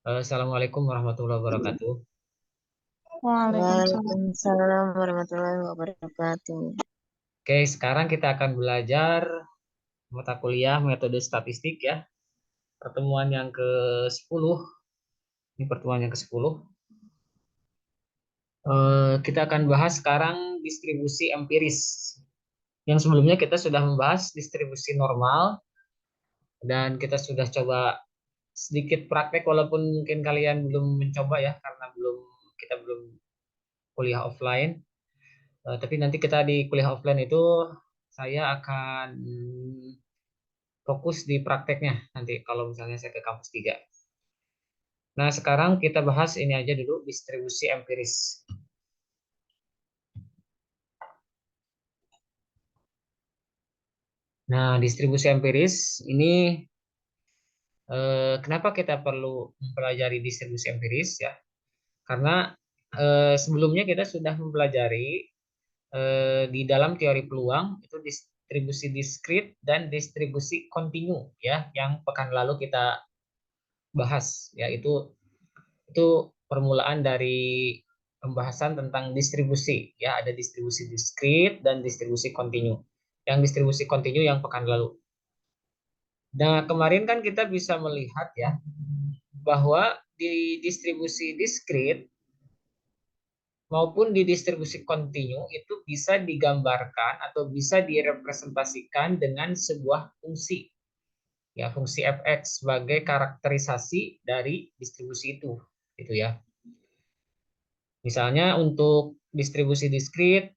Assalamualaikum warahmatullahi wabarakatuh. Waalaikumsalam. Waalaikumsalam warahmatullahi wabarakatuh. Oke, sekarang kita akan belajar mata kuliah metode statistik ya. Pertemuan yang ke-10. Ini pertemuan yang ke-10. Kita akan bahas sekarang distribusi empiris. Yang sebelumnya kita sudah membahas distribusi normal dan kita sudah coba sedikit praktek walaupun mungkin kalian belum mencoba ya karena kita belum kuliah offline. Tapi nanti kita di kuliah offline itu saya akan fokus di prakteknya nanti kalau misalnya saya ke kampus 3. Nah, sekarang kita bahas ini aja dulu distribusi empiris. Nah, distribusi empiris ini kenapa kita perlu mempelajari distribusi empiris ya? Karena sebelumnya kita sudah mempelajari di dalam teori peluang itu distribusi diskrit dan distribusi kontinu ya, yang pekan lalu kita bahas ya itu permulaan dari pembahasan tentang distribusi ya, ada distribusi diskrit dan distribusi kontinu. Yang distribusi kontinu yang pekan lalu. Nah, kemarin kan kita bisa melihat ya bahwa di distribusi diskrit maupun di distribusi kontinu itu bisa digambarkan atau bisa direpresentasikan dengan sebuah fungsi ya, fungsi fx sebagai karakterisasi dari distribusi itu gitu ya. Misalnya untuk distribusi diskrit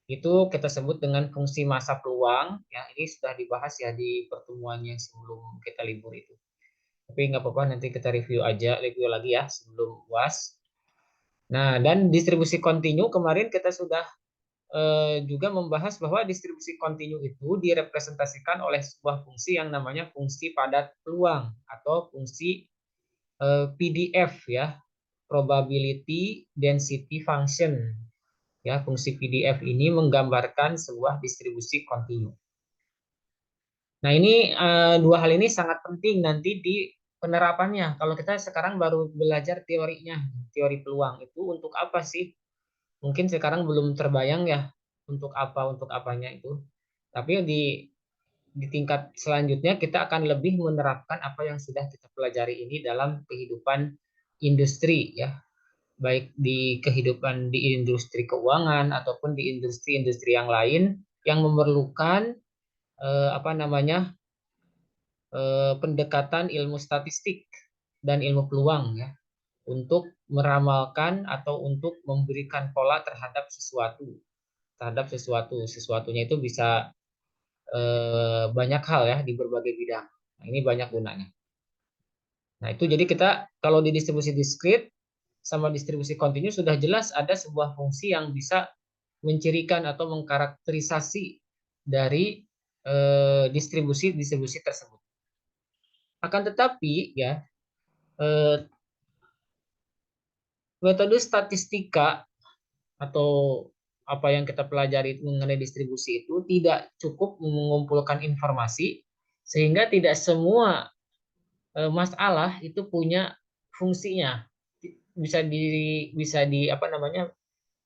itu kita sebut dengan fungsi massa peluang ya, ini sudah dibahas ya di pertemuan yang sebelum kita libur itu. Tapi nggak apa-apa, nanti kita review lagi ya sebelum UAS. Nah, dan distribusi kontinu kemarin kita sudah juga membahas bahwa distribusi kontinu itu direpresentasikan oleh sebuah fungsi yang namanya fungsi padat peluang atau fungsi PDF ya, probability density function. Ya, fungsi PDF ini menggambarkan sebuah distribusi kontinu. Nah, ini dua hal ini sangat penting nanti di penerapannya. Kalau kita sekarang baru belajar teorinya, teori peluang itu untuk apa sih? Mungkin sekarang belum terbayang ya untuk apanya itu. Tapi di tingkat selanjutnya kita akan lebih menerapkan apa yang sudah kita pelajari ini dalam kehidupan industri ya, baik di kehidupan di industri keuangan ataupun di industri-industri yang lain yang memerlukan apa namanya pendekatan ilmu statistik dan ilmu peluang ya untuk meramalkan atau untuk memberikan pola terhadap sesuatunya itu bisa banyak hal ya di berbagai bidang. Nah, ini banyak gunanya. Nah, itu jadi kita kalau di distribusi diskrit sama distribusi kontinu sudah jelas ada sebuah fungsi yang bisa mencirikan atau mengkarakterisasi dari distribusi tersebut. Akan tetapi ya metode statistika atau apa yang kita pelajari mengenai distribusi itu tidak cukup mengumpulkan informasi sehingga tidak semua masalah itu punya fungsinya. Bisa di apa namanya,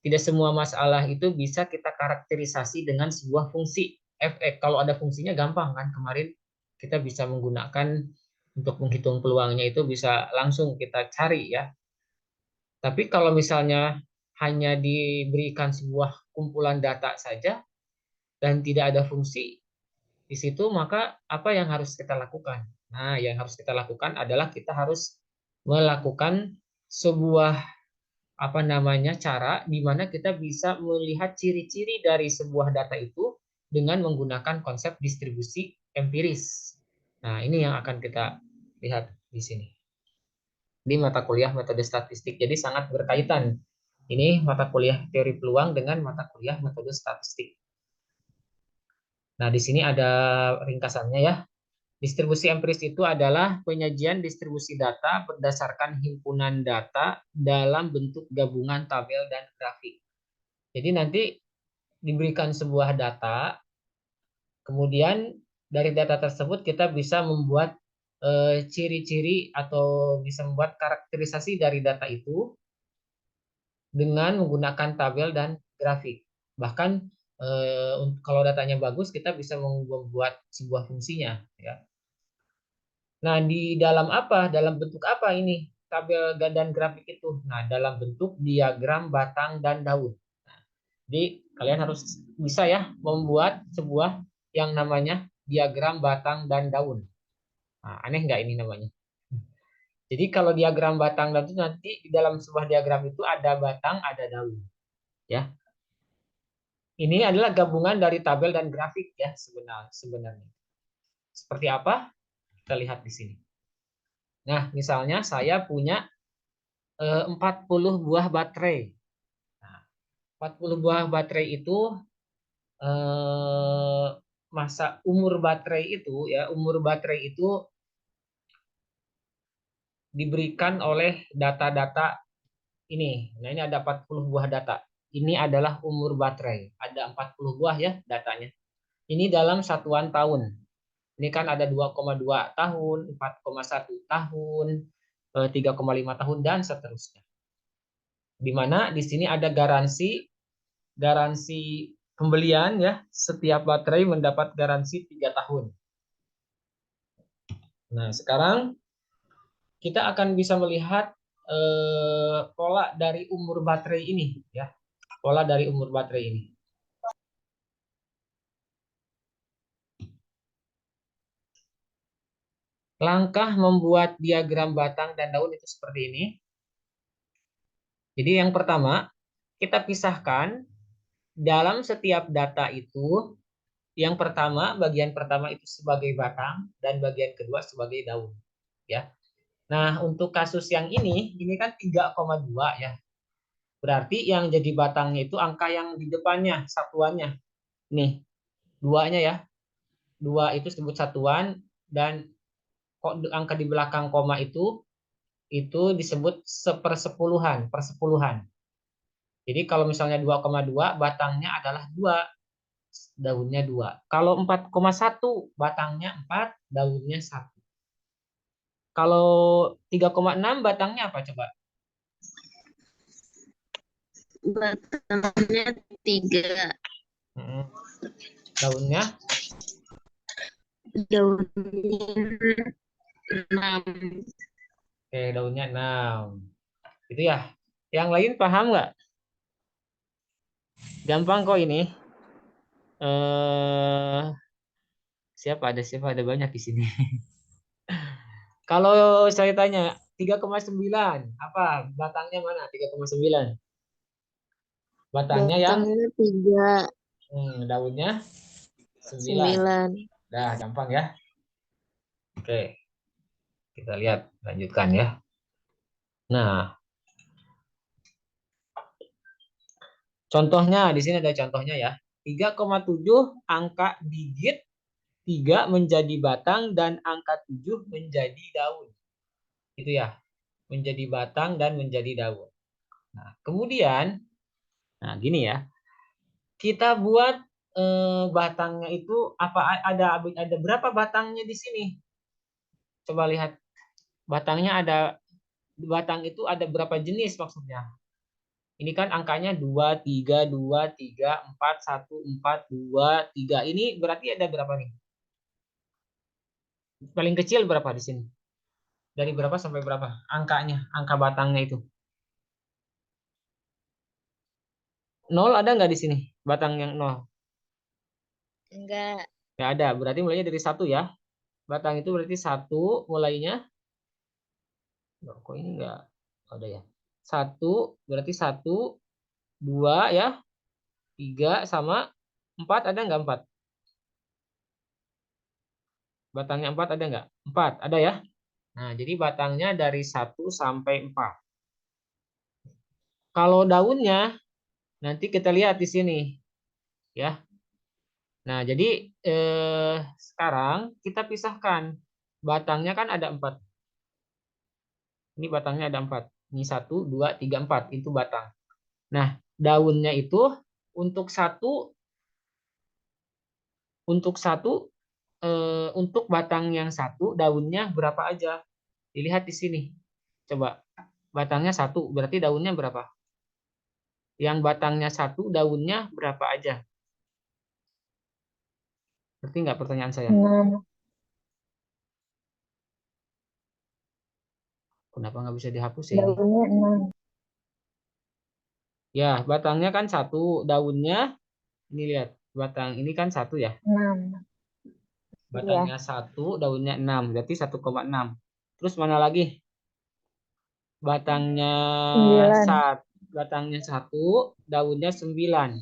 tidak semua masalah itu bisa kita karakterisasi dengan sebuah fungsi fx. Kalau ada fungsinya gampang kan, kemarin kita bisa menggunakan untuk menghitung peluangnya itu bisa langsung kita cari ya. Tapi kalau misalnya hanya diberikan sebuah kumpulan data saja dan tidak ada fungsi di situ, maka apa yang harus kita lakukan? Nah, yang harus kita lakukan adalah kita harus melakukan sebuah apa namanya cara di mana kita bisa melihat ciri-ciri dari sebuah data itu dengan menggunakan konsep distribusi empiris. Nah, ini yang akan kita lihat di sini di mata kuliah metode statistik. Jadi sangat berkaitan. Ini mata kuliah teori peluang dengan mata kuliah metode statistik. Nah, di sini ada ringkasannya ya. Distribusi empiris itu adalah penyajian distribusi data berdasarkan himpunan data dalam bentuk gabungan tabel dan grafik. Jadi nanti diberikan sebuah data, kemudian dari data tersebut kita bisa membuat ciri-ciri atau bisa membuat karakterisasi dari data itu dengan menggunakan tabel dan grafik. Bahkan kalau datanya bagus, kita bisa membuat sebuah fungsinya, ya. Nah, di dalam apa? Dalam bentuk apa ini tabel dan grafik itu? Nah, dalam bentuk diagram batang dan daun. Jadi, kalian harus bisa ya membuat sebuah yang namanya diagram batang dan daun. Nah, aneh nggak ini namanya? Jadi, kalau diagram batang dan daun itu nanti di dalam sebuah diagram itu ada batang, ada daun, ya. Ini adalah gabungan dari tabel dan grafik ya sebenarnya. Seperti apa? Kita lihat di sini. Nah, misalnya saya punya 40 buah baterai. Nah, 40 buah baterai itu eh, masa umur baterai itu ya, umur baterai itu diberikan oleh data-data ini. Nah, ini ada 40 buah data. Ini adalah umur baterai. Ada 40 buah ya datanya. Ini dalam satuan tahun. Ini kan ada 2,2 tahun, 4,1 tahun, 3,5 tahun dan seterusnya. Di mana di sini ada garansi pembelian ya. Setiap baterai mendapat garansi 3 tahun. Nah, sekarang kita akan bisa melihat pola dari umur baterai ini ya. Pola dari umur baterai ini. Langkah membuat diagram batang dan daun itu seperti ini. Jadi yang pertama, kita pisahkan dalam setiap data itu, yang pertama, bagian pertama itu sebagai batang dan bagian kedua sebagai daun, ya. Nah, untuk kasus yang ini kan 3,2 ya. Berarti yang jadi batangnya itu angka yang di depannya, satuannya. Nih, duanya ya. Dua itu disebut satuan dan angka di belakang koma itu disebut sepersepuluhan, persepuluhan. Jadi kalau misalnya 2,2 batangnya adalah 2, daunnya 2. Kalau 4,1 batangnya 4, daunnya 1. Kalau 3,6 batangnya apa coba? Batangnya 3. Daunnya? Daunnya 6. Oke, daunnya 6. Itu ya. Yang lain paham nggak? Gampang kok ini. Eh, siapa ada banyak di sini. Kalau saya tanya 3,9, apa batangnya mana? 3,9. Batangnya yang Batangnya 3. daunnya 9. 9. Dah, gampang ya. Oke, kita lihat lanjutkan ya. Nah, contohnya di sini ada contohnya ya. 3,7 angka digit 3 menjadi batang dan angka 7 menjadi daun. Itu ya, menjadi batang dan menjadi daun. Nah, kemudian, nah gini ya, kita buat batangnya itu ada berapa batangnya di sini? Coba lihat, batang itu ada berapa jenis maksudnya? Ini kan angkanya 2, 3, 2, 3, 4, 1, 4, 2, 3. Ini berarti ada berapa nih? Paling kecil berapa di sini? Dari berapa sampai berapa? Angkanya, angka batangnya itu. 0 ada nggak di sini? Batang yang 0? Enggak. Nggak ada. Berarti mulainya dari 1 ya. Batang itu berarti 1 mulainya. Loh, kok ini nggak ada ya? 1 berarti 1, 2 ya. 3 sama 4 ada nggak 4? Batangnya 4 ada nggak? 4 ada ya. Nah, jadi batangnya dari 1 sampai 4. Kalau daunnya nanti kita lihat di sini ya. Nah, jadi sekarang kita pisahkan. Batangnya kan ada 4. Ini batangnya ada 4. Ini 1, 2, 3, 4. Itu batang. Nah, daunnya itu untuk satu untuk satu untuk batang yang satu daunnya berapa aja? Dilihat di sini. Coba batangnya satu berarti daunnya berapa? Yang batangnya satu daunnya berapa aja? Ngerti nggak pertanyaan saya? 6. Kenapa nggak bisa dihapus ya ini? Daunnya 6. Ya, batangnya kan satu, daunnya ini lihat, batang ini kan satu ya. 6. Batangnya Iya. satu, daunnya 6, berarti 1,6. Terus mana lagi? Batangnya 9. satu, batangnya satu, daunnya 9.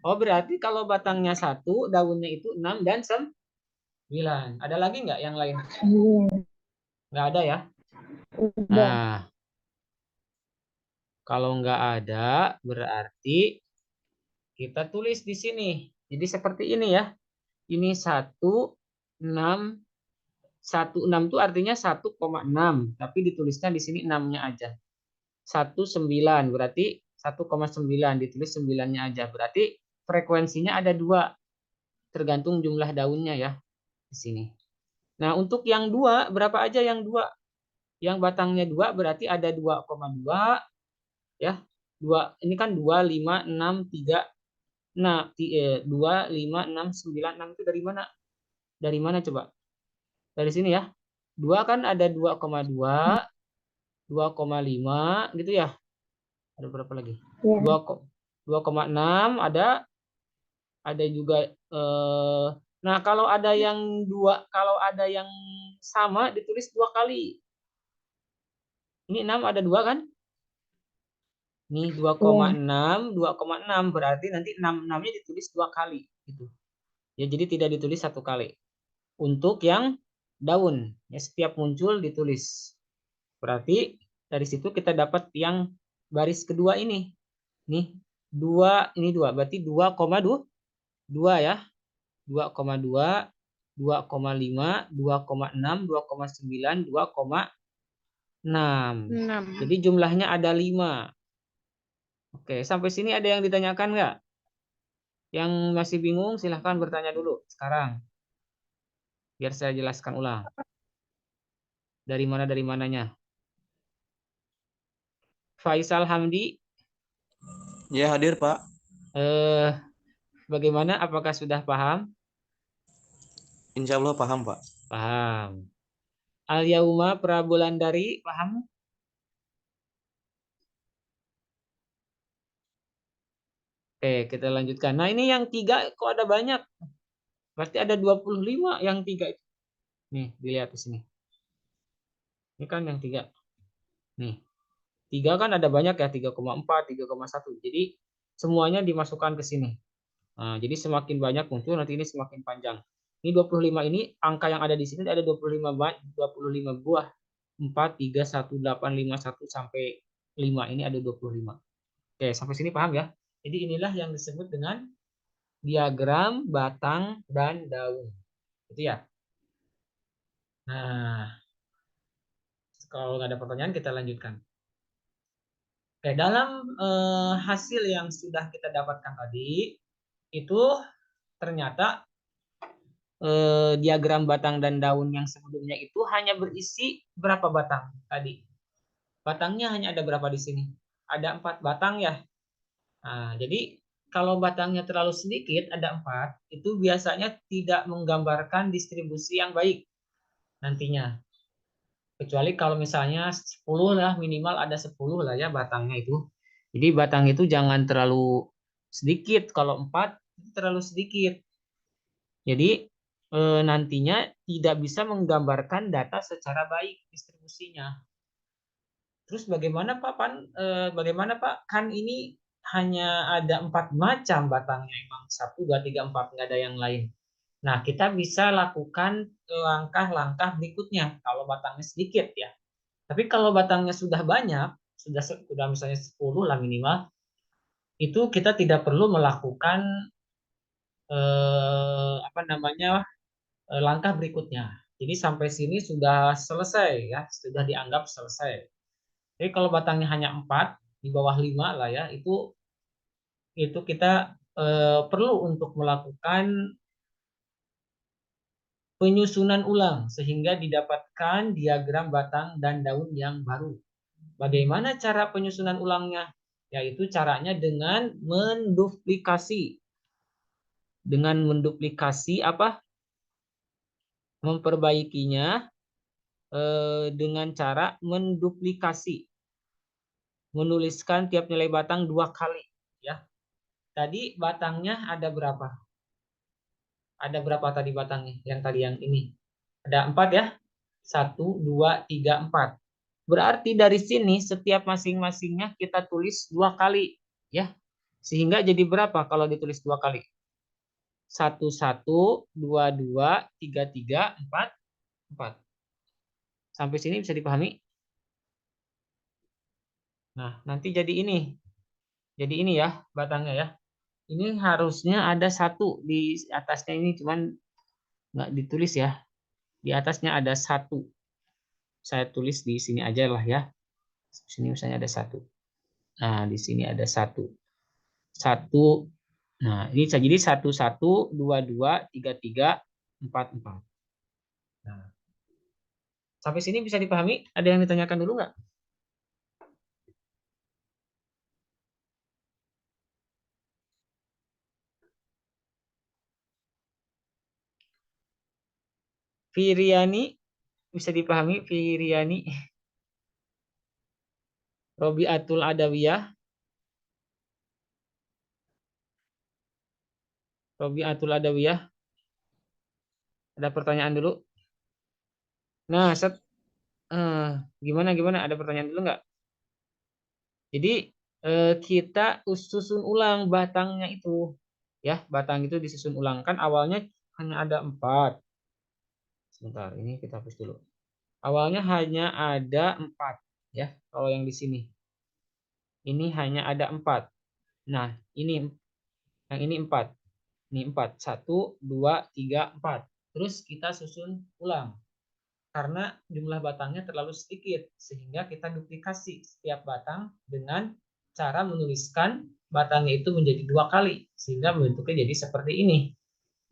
Oh, berarti kalau batangnya satu, daunnya itu 6 dan 9. Ada lagi nggak yang lain? Iya. Nggak ada ya? Udah. Nah, kalau nggak ada, berarti kita tulis di sini. Jadi seperti ini ya. Ini 1,6. 1,6 itu artinya 1,6. Tapi ditulisnya di sini 6-nya aja. 1,9 berarti 1,9 ditulis 9-nya aja. Berarti frekuensinya ada 2. Tergantung jumlah daunnya ya di sini. Nah, untuk yang 2 berapa aja yang 2? Yang batangnya 2 berarti ada 2,2 ya. 2 ini kan 2 5 6 3. Nah, 2 5 6 9 6 itu dari mana? Dari mana coba? Dari sini ya. 2 kan ada 2,2, 2,5 gitu ya. Ada berapa lagi? Iya. 2,6 ada juga nah kalau ada yang dua, kalau ada yang sama ditulis 2 kali. Ini 6 ada 2 kan? Nih Iya. 2,6 berarti nanti 6-nya ditulis 2 kali gitu. Ya jadi tidak ditulis 1 kali. Untuk yang daun, ya setiap muncul ditulis. Berarti dari situ kita dapat yang baris kedua ini. Nih, 2 ini 2 berarti 2,2 ya. 2,2, 2,5, 2,6, 2,9, 2,6. 6. Jadi jumlahnya ada 5. Oke, sampai sini ada yang ditanyakan nggak? Yang masih bingung silahkan bertanya dulu sekarang. Biar saya jelaskan ulang. Dari mananya? Faisal Hamdi, Ya, hadir, Pak. eh, bagaimana? Apakah sudah paham? Insya Allah paham, Pak. Paham. Al Yauma Prabulandari, paham? Oke, kita lanjutkan. Nah, ini yang 3 kok ada banyak? Berarti ada 25 yang 3 itu. Nih, dilihat di sini. Ini kan yang 3. Nih, 3 kan ada banyak ya, 3,4, 3,1. Jadi semuanya dimasukkan ke sini. Nah, jadi semakin banyak muncul nanti ini semakin panjang. Ini 25 ini angka yang ada di sini ada 25 buah. 4, 3, 1, 8, 5, 1 sampai 5 ini ada 25. Oke, sampai sini paham ya? Jadi inilah yang disebut dengan diagram batang dan daun. Itu ya. Nah, kalau nggak ada pertanyaan kita lanjutkan. Oke, dalam hasil yang sudah kita dapatkan tadi, itu ternyata diagram batang dan daun yang sebelumnya itu hanya berisi berapa batang tadi? Batangnya hanya ada berapa di sini? Ada 4 batang ya. Nah, jadi kalau batangnya terlalu sedikit, ada 4, itu biasanya tidak menggambarkan distribusi yang baik nantinya. Kecuali kalau misalnya 10 lah, minimal ada 10 lah ya batangnya itu. Jadi batang itu jangan terlalu sedikit. Kalau 4 itu terlalu sedikit. Jadi nantinya tidak bisa menggambarkan data secara baik distribusinya. Terus bagaimana Pak bagaimana Pak? Kan ini hanya ada 4 macam batangnya, emang 1, 2, 3, 4 nggak ada yang lain. Nah, kita bisa lakukan langkah-langkah berikutnya kalau batangnya sedikit ya. Tapi kalau batangnya sudah banyak, sudah misalnya 10 lah minimal, itu kita tidak perlu melakukan apa namanya langkah berikutnya. Jadi sampai sini sudah selesai ya, sudah dianggap selesai. Jadi kalau batangnya hanya 4 di bawah 5 lah ya, itu kita perlu untuk melakukan penyusunan ulang sehingga didapatkan diagram batang dan daun yang baru. Bagaimana cara penyusunan ulangnya? Yaitu caranya dengan menduplikasi. Dengan menduplikasi apa? Memperbaikinya dengan cara menduplikasi. Menuliskan tiap nilai batang 2 kali. Ya. Tadi batangnya ada berapa? Ada berapa tadi batangnya? Yang tadi yang ini. Ada 4 ya? 1, 2, 3, 4. Berarti dari sini setiap masing-masingnya kita tulis 2 kali. Ya. Sehingga jadi berapa kalau ditulis 2 kali? 1, 1, 2, 2, 3, 3, 4, 4. Sampai sini bisa dipahami? Nah, nanti jadi ini. Jadi ini ya batangnya ya. Ini harusnya ada 1 di atasnya ini, cuman nggak ditulis ya. Di atasnya ada 1. Saya tulis di sini aja lah ya. Di sini misalnya ada 1. Nah, di sini ada 1. 1. Nah, ini bisa jadi 1, 1, 2, 2, 3, 3, 4, 4. Nah, sampai sini bisa dipahami? Ada yang ditanyakan dulu nggak? Firiani, bisa dipahami Firiani? Robiatul Adawiyah. Robiatul Adawiyah. Ada pertanyaan dulu? Nah, gimana? Ada pertanyaan dulu nggak? Jadi kita susun ulang batangnya itu, ya batang itu disusun ulang kan awalnya hanya ada 4. Sebentar, ini kita hapus dulu. Awalnya hanya ada 4, ya. Kalau yang di sini, ini hanya ada 4. Nah, ini yang ini 4. Ini 4. 1, 2, 3, 4. Terus kita susun ulang. Karena jumlah batangnya terlalu sedikit, sehingga kita duplikasi setiap batang dengan cara menuliskan batangnya itu menjadi 2 kali, sehingga bentuknya jadi seperti ini.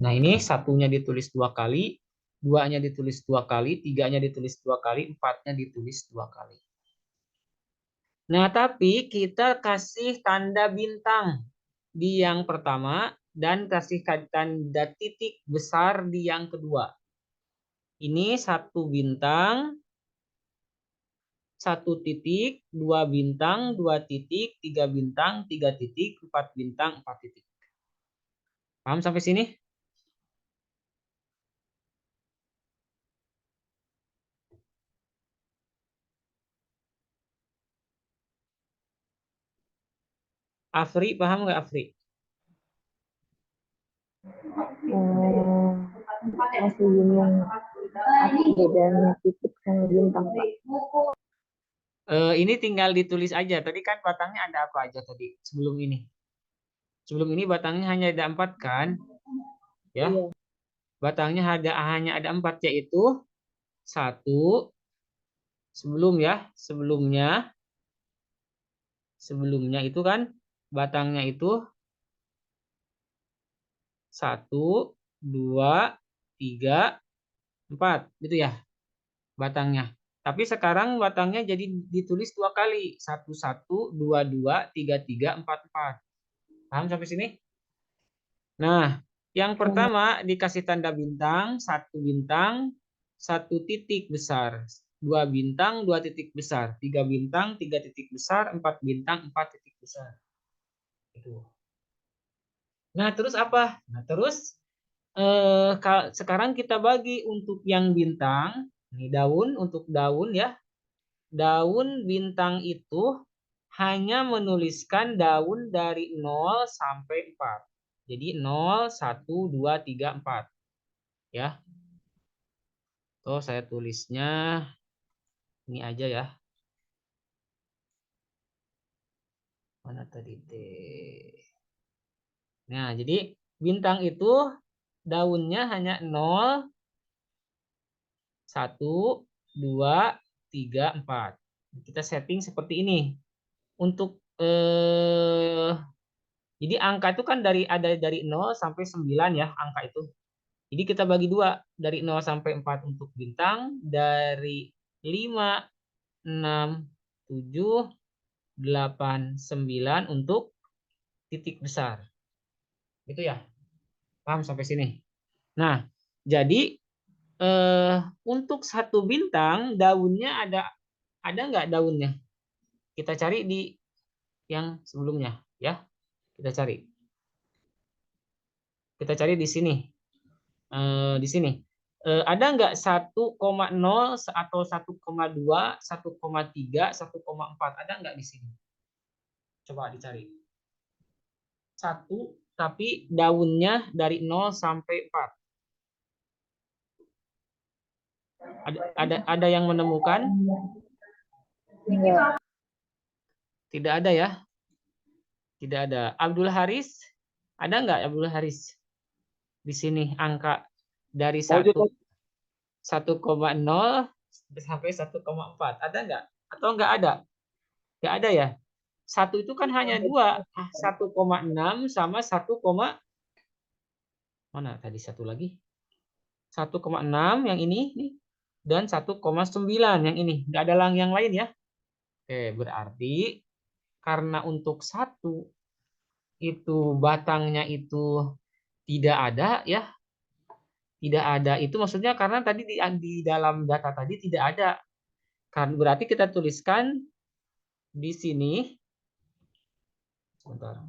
Nah, ini satunya ditulis 2 kali, 2-nya ditulis 2 kali, 3-nya ditulis 2 kali, 4-nya ditulis 2 kali. Nah, tapi kita kasih tanda bintang di yang pertama dan kasih tanda titik besar di yang kedua. Ini 1 bintang, 1 titik, 2 bintang, 2 titik, 3 bintang, 3 titik, 4 bintang, 4 titik. Paham sampai sini? Afri, paham nggak Afri? Masih bingung apa bedanya titik sama bintang, Pak. Ini tinggal ditulis aja. Tadi kan batangnya ada apa aja tadi sebelum ini? Sebelum ini batangnya hanya ada 4 kan? Ya. Iya. Batangnya hanya ada 4 yaitu 1 sebelum ya, sebelumnya itu kan batangnya itu 1, 2, 3, 4 gitu ya batangnya. Tapi sekarang batangnya jadi ditulis 2 kali. 1, 1, 2, 2, 3, 3, 4, 4. Paham sampai sini? Nah, yang pertama dikasih tanda bintang, 1 bintang, 1 titik besar. 2 bintang, 2 titik besar. 3 bintang, 3 titik besar. 4 bintang, 4 titik besar. Itu. Nah, terus apa? Nah, terus sekarang kita bagi untuk yang bintang. Ini daun, untuk daun ya. Daun bintang itu hanya menuliskan daun dari 0 sampai 4. Jadi 0, 1, 2, 3, 4. Ya. Tuh saya tulisnya ini aja ya. Mana tadi deh. Nah, jadi bintang itu daunnya hanya 0, 1, 2, 3, 4. Kita setting seperti ini. Untuk jadi angka itu kan ada dari 0 sampai 9 ya angka itu. Jadi kita bagi dua, dari 0 sampai 4 untuk bintang, dari 5, 6, 7, 8, 9 untuk titik besar. Gitu ya. Paham sampai sini? Nah, jadi untuk satu bintang daunnya ada nggak daunnya? Kita cari di yang sebelumnya ya. Kita cari. Kita cari di sini. Di sini. Ada nggak 1,0 atau 1,2, 1,3, 1,4? Ada nggak di sini? Coba dicari. 1 tapi daunnya dari 0 sampai 4. Ada yang menemukan? Enggak. Tidak ada ya? Tidak ada. Abdul Haris, ada nggak Abdul Haris? Di sini angka dari 1,0 sampai 1,4. Ada nggak? Atau nggak ada? Nggak ada ya? 1 itu kan hanya 2. 1,6 sama 1, mana tadi satu lagi? 1,6 yang ini nih, dan 1,9 yang ini. Nggak ada yang lain ya? Oke, berarti karena untuk 1 itu batangnya itu tidak ada ya, tidak ada itu maksudnya karena tadi di dalam data tadi tidak ada, kan berarti kita tuliskan di sini sebentar,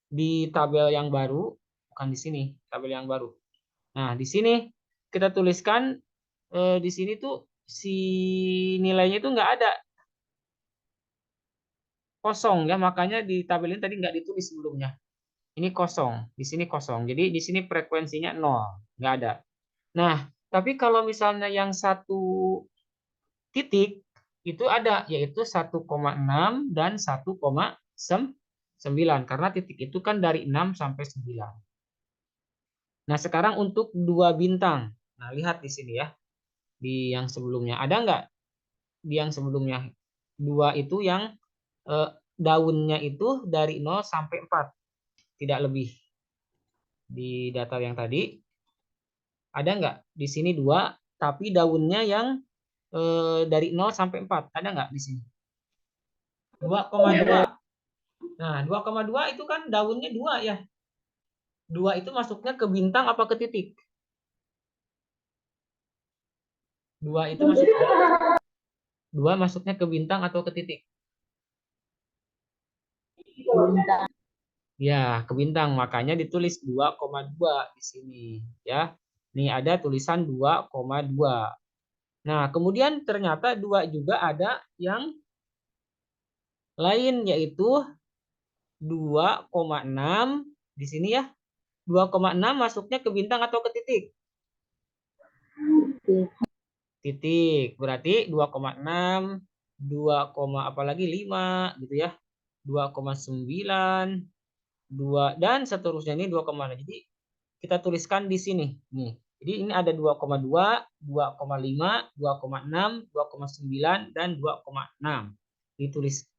di tabel yang baru, bukan di sini, tabel yang baru. Nah di sini kita tuliskan di sini tuh si nilainya itu nggak ada, kosong ya, makanya di tabel ini tadi nggak ditulis sebelumnya. Ini kosong, di sini kosong. Jadi di sini frekuensinya 0, nggak ada. Nah, tapi kalau misalnya yang 1 titik itu ada, yaitu 1,6 dan 1,9 karena titik itu kan dari 6 sampai 9. Nah, sekarang untuk 2 bintang. Nah, lihat di sini ya. Di yang sebelumnya ada nggak? Di yang sebelumnya 2 itu yang daunnya itu dari 0 sampai 4, tidak lebih. Di data yang tadi ada nggak? Di sini 2, tapi daunnya yang dari 0 sampai 4. Ada nggak di sini? 2,2. Nah, 2,2 itu kan daunnya 2 ya. 2 itu masuknya ke bintang apa ke titik? 2 itu masuknya ke bintang atau ke titik? Bintang. Ya, ke bintang. Makanya ditulis 2,2 di sini ya. Nih ada tulisan 2,2. Nah, kemudian ternyata 2 juga ada yang lain, yaitu 2,6 di sini ya. 2,6 masuknya ke bintang atau ke titik? Titik. Berarti 2,6, 2, apalagi 5 gitu ya. 2,9, 2 dan seterusnya ini 2,6. Jadi kita tuliskan di sini nih. Jadi ini ada 2,2, 2,5, 2,6, 2,9 dan 2,6. Ditulis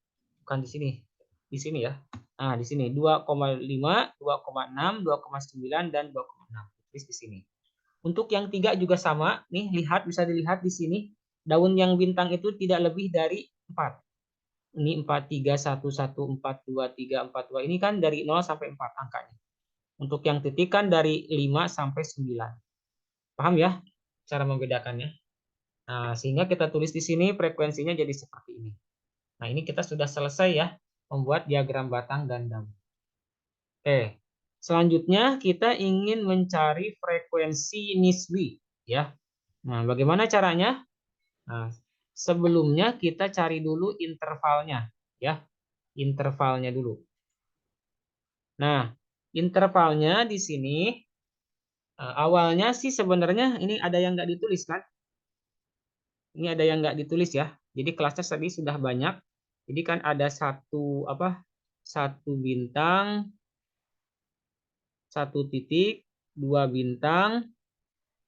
bukan di sini. Di sini ya. Nah, di sini 2,5, 2,6, 2,9 dan 2,6. Tulis di sini. Untuk yang 3 juga sama. Nih, lihat, bisa dilihat di sini. Daun yang bintang itu tidak lebih dari 4. Ini 4, 3, 1, 1, 4, 2, 3, 4, 2. Ini kan dari 0 sampai 4 angkanya. Untuk yang titik kan dari 5 sampai 9. Paham ya cara membedakannya? Nah, sehingga kita tulis di sini frekuensinya jadi seperti ini. Nah, ini kita sudah selesai ya membuat diagram batang dan daun. Oke. Selanjutnya kita ingin mencari frekuensi nisbi ya. Nah, bagaimana caranya? Nah, sebelumnya kita cari dulu intervalnya ya. Intervalnya dulu. Nah, intervalnya di sini awalnya sih sebenarnya ini ada yang nggak ditulis kan? Ini ada yang nggak ditulis ya. Jadi kelasnya tadi sudah banyak. Jadi kan ada satu bintang, 1 titik, 2 bintang,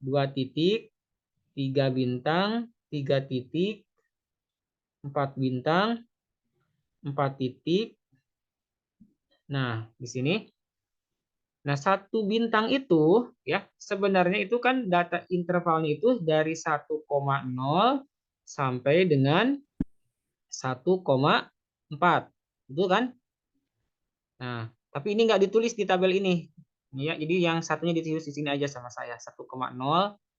2 titik, 3 bintang, 3 titik, 4 bintang, 4 titik. Nah, di sini Nah, satu bintang itu ya sebenarnya itu kan data intervalnya itu dari 1,0 sampai dengan 1,4. Betul kan? Nah, tapi ini nggak ditulis di tabel ini. Ya, jadi yang satunya ditulis di sini aja sama saya, 1,0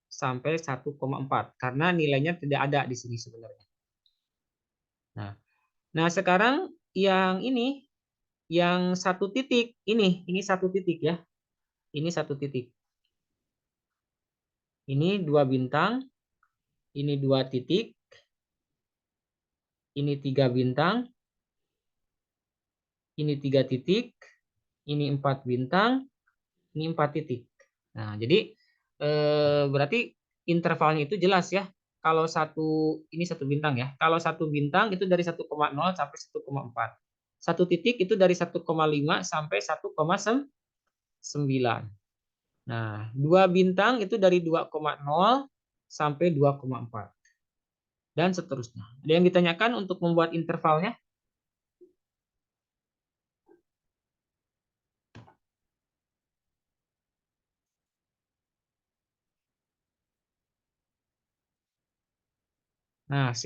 sampai 1,4 karena nilainya tidak ada di sini sebenarnya. Nah, sekarang yang ini yang satu titik ini satu titik ya. Ini satu titik. Ini 2 bintang, ini 2 titik, ini 3 bintang, ini 3 titik, ini 4 bintang, ini 4 titik. Nah, jadi berarti intervalnya itu jelas ya. Kalau ini satu bintang ya. Kalau satu bintang itu dari 1,0 sampai 1,4. Satu titik itu dari 1,5 sampai 1,9. Nah, 2 bintang itu dari 2,0 sampai 2,4. Dan seterusnya. Ada yang ditanyakan untuk membuat intervalnya? Nah,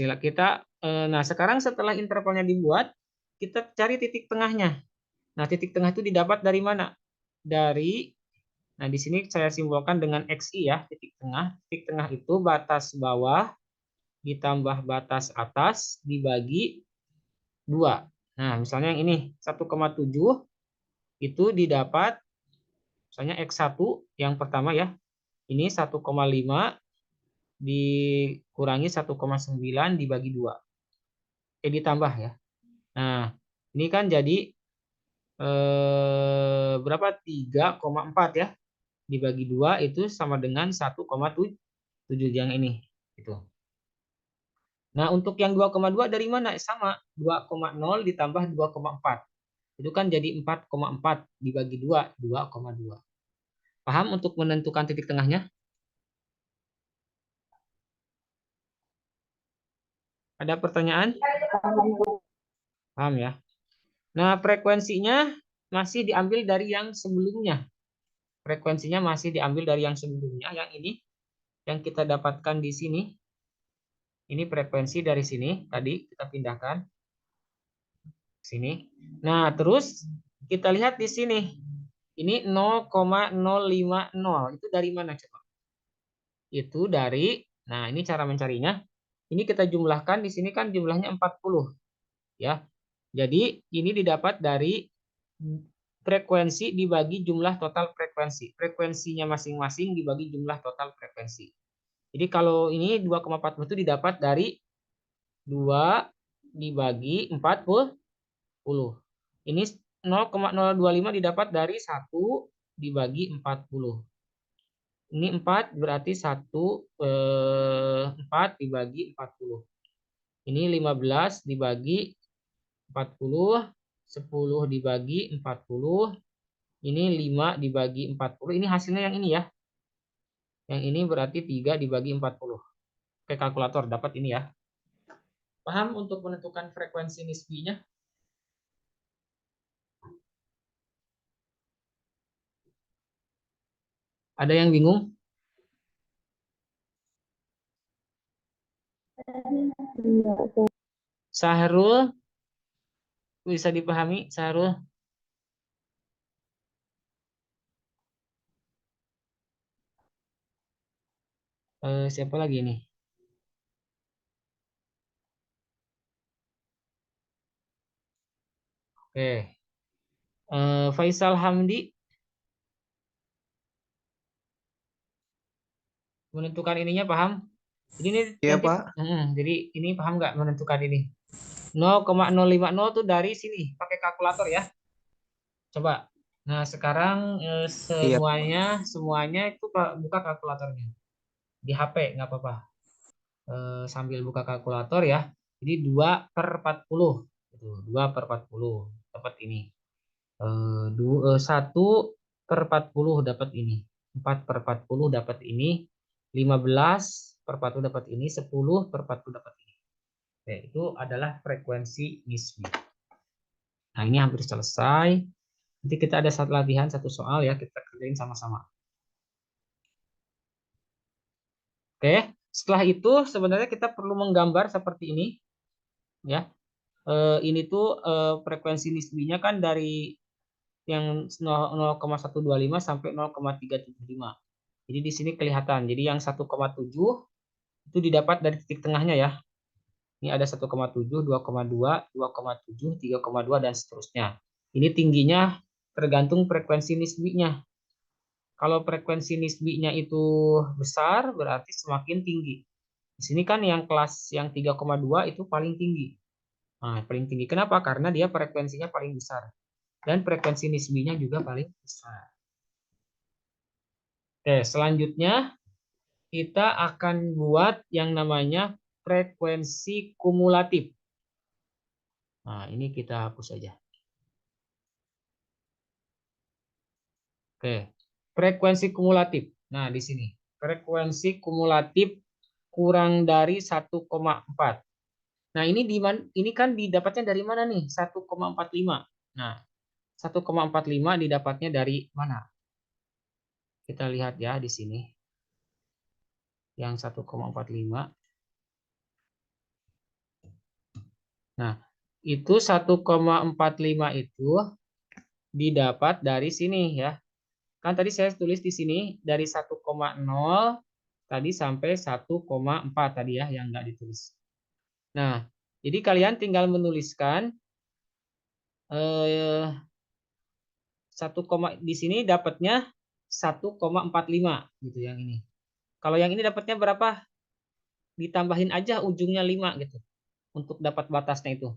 nah sekarang setelah intervalnya dibuat, kita cari titik tengahnya. Nah, titik tengah itu didapat dari mana? Nah di sini saya simbolkan dengan XI ya, titik tengah. Titik tengah itu batas bawah ditambah batas atas dibagi 2. Nah, misalnya yang ini 1,7 itu didapat misalnya X1 yang pertama ya. Ini 1,5 dikurangi 1,9 dibagi 2. Ditambah ya. Nah, ini kan jadi berapa? 3,4 ya. Dibagi 2 itu sama dengan 1,7 yang ini. Gitu. Nah, untuk yang 2,2 dari mana? Sama. 2,0 ditambah 2,4. Itu kan jadi 4,4 dibagi 2, 2,2. Paham untuk menentukan titik tengahnya? Ada pertanyaan? Paham ya? Nah, frekuensinya masih diambil dari yang sebelumnya. Frekuensinya masih diambil dari yang sebelumnya. Yang ini, yang kita dapatkan di sini. Ini frekuensi dari sini. Tadi kita pindahkan. Sini. Nah, terus kita lihat di sini. Ini 0,050. Itu dari mana coba? Itu dari, nah ini cara mencarinya. Ini kita jumlahkan, di sini kan jumlahnya 40. Ya. Jadi ini didapat dari frekuensi dibagi jumlah total frekuensi. Frekuensinya masing-masing dibagi jumlah total frekuensi. Jadi kalau ini 2,40 itu didapat dari 2 dibagi 40. Ini 0,025 didapat dari 1 dibagi 40. Ini 4 berarti 4 dibagi 40. Ini 15 dibagi 40, 10 dibagi 40, ini 5 dibagi 40. Ini hasilnya yang ini ya. Yang ini berarti 3 dibagi 40. Oke, kalkulator dapat ini ya. Paham untuk menentukan frekuensi nisbinya? Ada yang bingung? Sahrul, bisa dipahami Sahrul? Siapa lagi nih? Oke. Faisal Hamdi, menentukan ininya paham? Jadi ini Iya, nanti, Pak. jadi ini paham nggak menentukan ini? 0,050 tuh dari sini, pakai kalkulator ya. Coba. Nah, sekarang Iya. semuanya itu buka kalkulatornya. Di HP nggak apa-apa. Sambil buka kalkulator ya. Jadi 2 per 40. 2 per 40 dapat ini. 1 per 40 dapat ini. 4 per 40 dapat ini. 15 per 40 dapat ini. 10 per 40 dapat ini. Oke, itu adalah frekuensi nisbi. Nah, ini hampir selesai. Nanti kita ada satu latihan, satu soal ya, kita kerjain sama-sama. Oke, setelah itu sebenarnya kita perlu menggambar seperti ini ya. Ini tuh frekuensi nisbinya kan dari yang 0,125 sampai 0,375. Jadi di sini kelihatan. Jadi yang 1,7 itu didapat dari titik tengahnya ya. Ini ada 1,7, 2,2, 2,7, 3,2 dan seterusnya. Ini tingginya tergantung frekuensi nisbinya. Kalau frekuensi nisbinya itu besar, berarti semakin tinggi. Di sini kan yang kelas yang 3,2 itu paling tinggi. Nah, paling tinggi. Kenapa? Karena dia frekuensinya paling besar. Dan frekuensi nisbinya juga paling besar. Oke, selanjutnya kita akan buat yang namanya frekuensi kumulatif. Nah, ini kita hapus saja. Oke, frekuensi kumulatif. Nah, di sini. Frekuensi kumulatif kurang dari 1,4. Nah, ini kan didapatnya dari mana nih? 1,45. Nah, 1,45 didapatnya dari mana? Kita lihat ya di sini. Yang 1,45. Nah, itu 1,45 itu didapat dari sini ya. Kan tadi saya tulis di sini dari 1,0 tadi sampai 1,4 tadi ya yang nggak ditulis. Nah, jadi kalian tinggal menuliskan 1, di sini dapatnya 1,45 gitu yang ini. Kalau yang ini dapatnya berapa? Ditambahin aja ujungnya 5 gitu untuk dapat batasnya itu.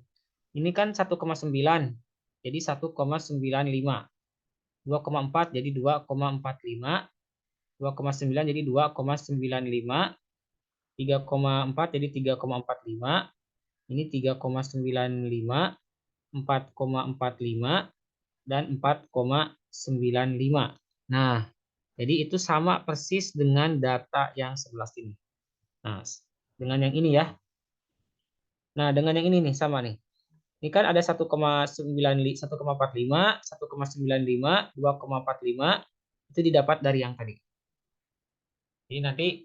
Ini kan 1,9. Jadi 1,95. 2,4 jadi 2,45. 2,9 jadi 2,95. 3,4 jadi 3,45. Ini 3,95. 4,45 dan 4,95. Nah, jadi itu sama persis dengan data yang 11 ini. Nah, dengan yang ini ya. Nah, dengan yang ini nih sama nih. Ini kan ada 1,95, 1,95, 2,45 itu didapat dari yang tadi. Jadi nanti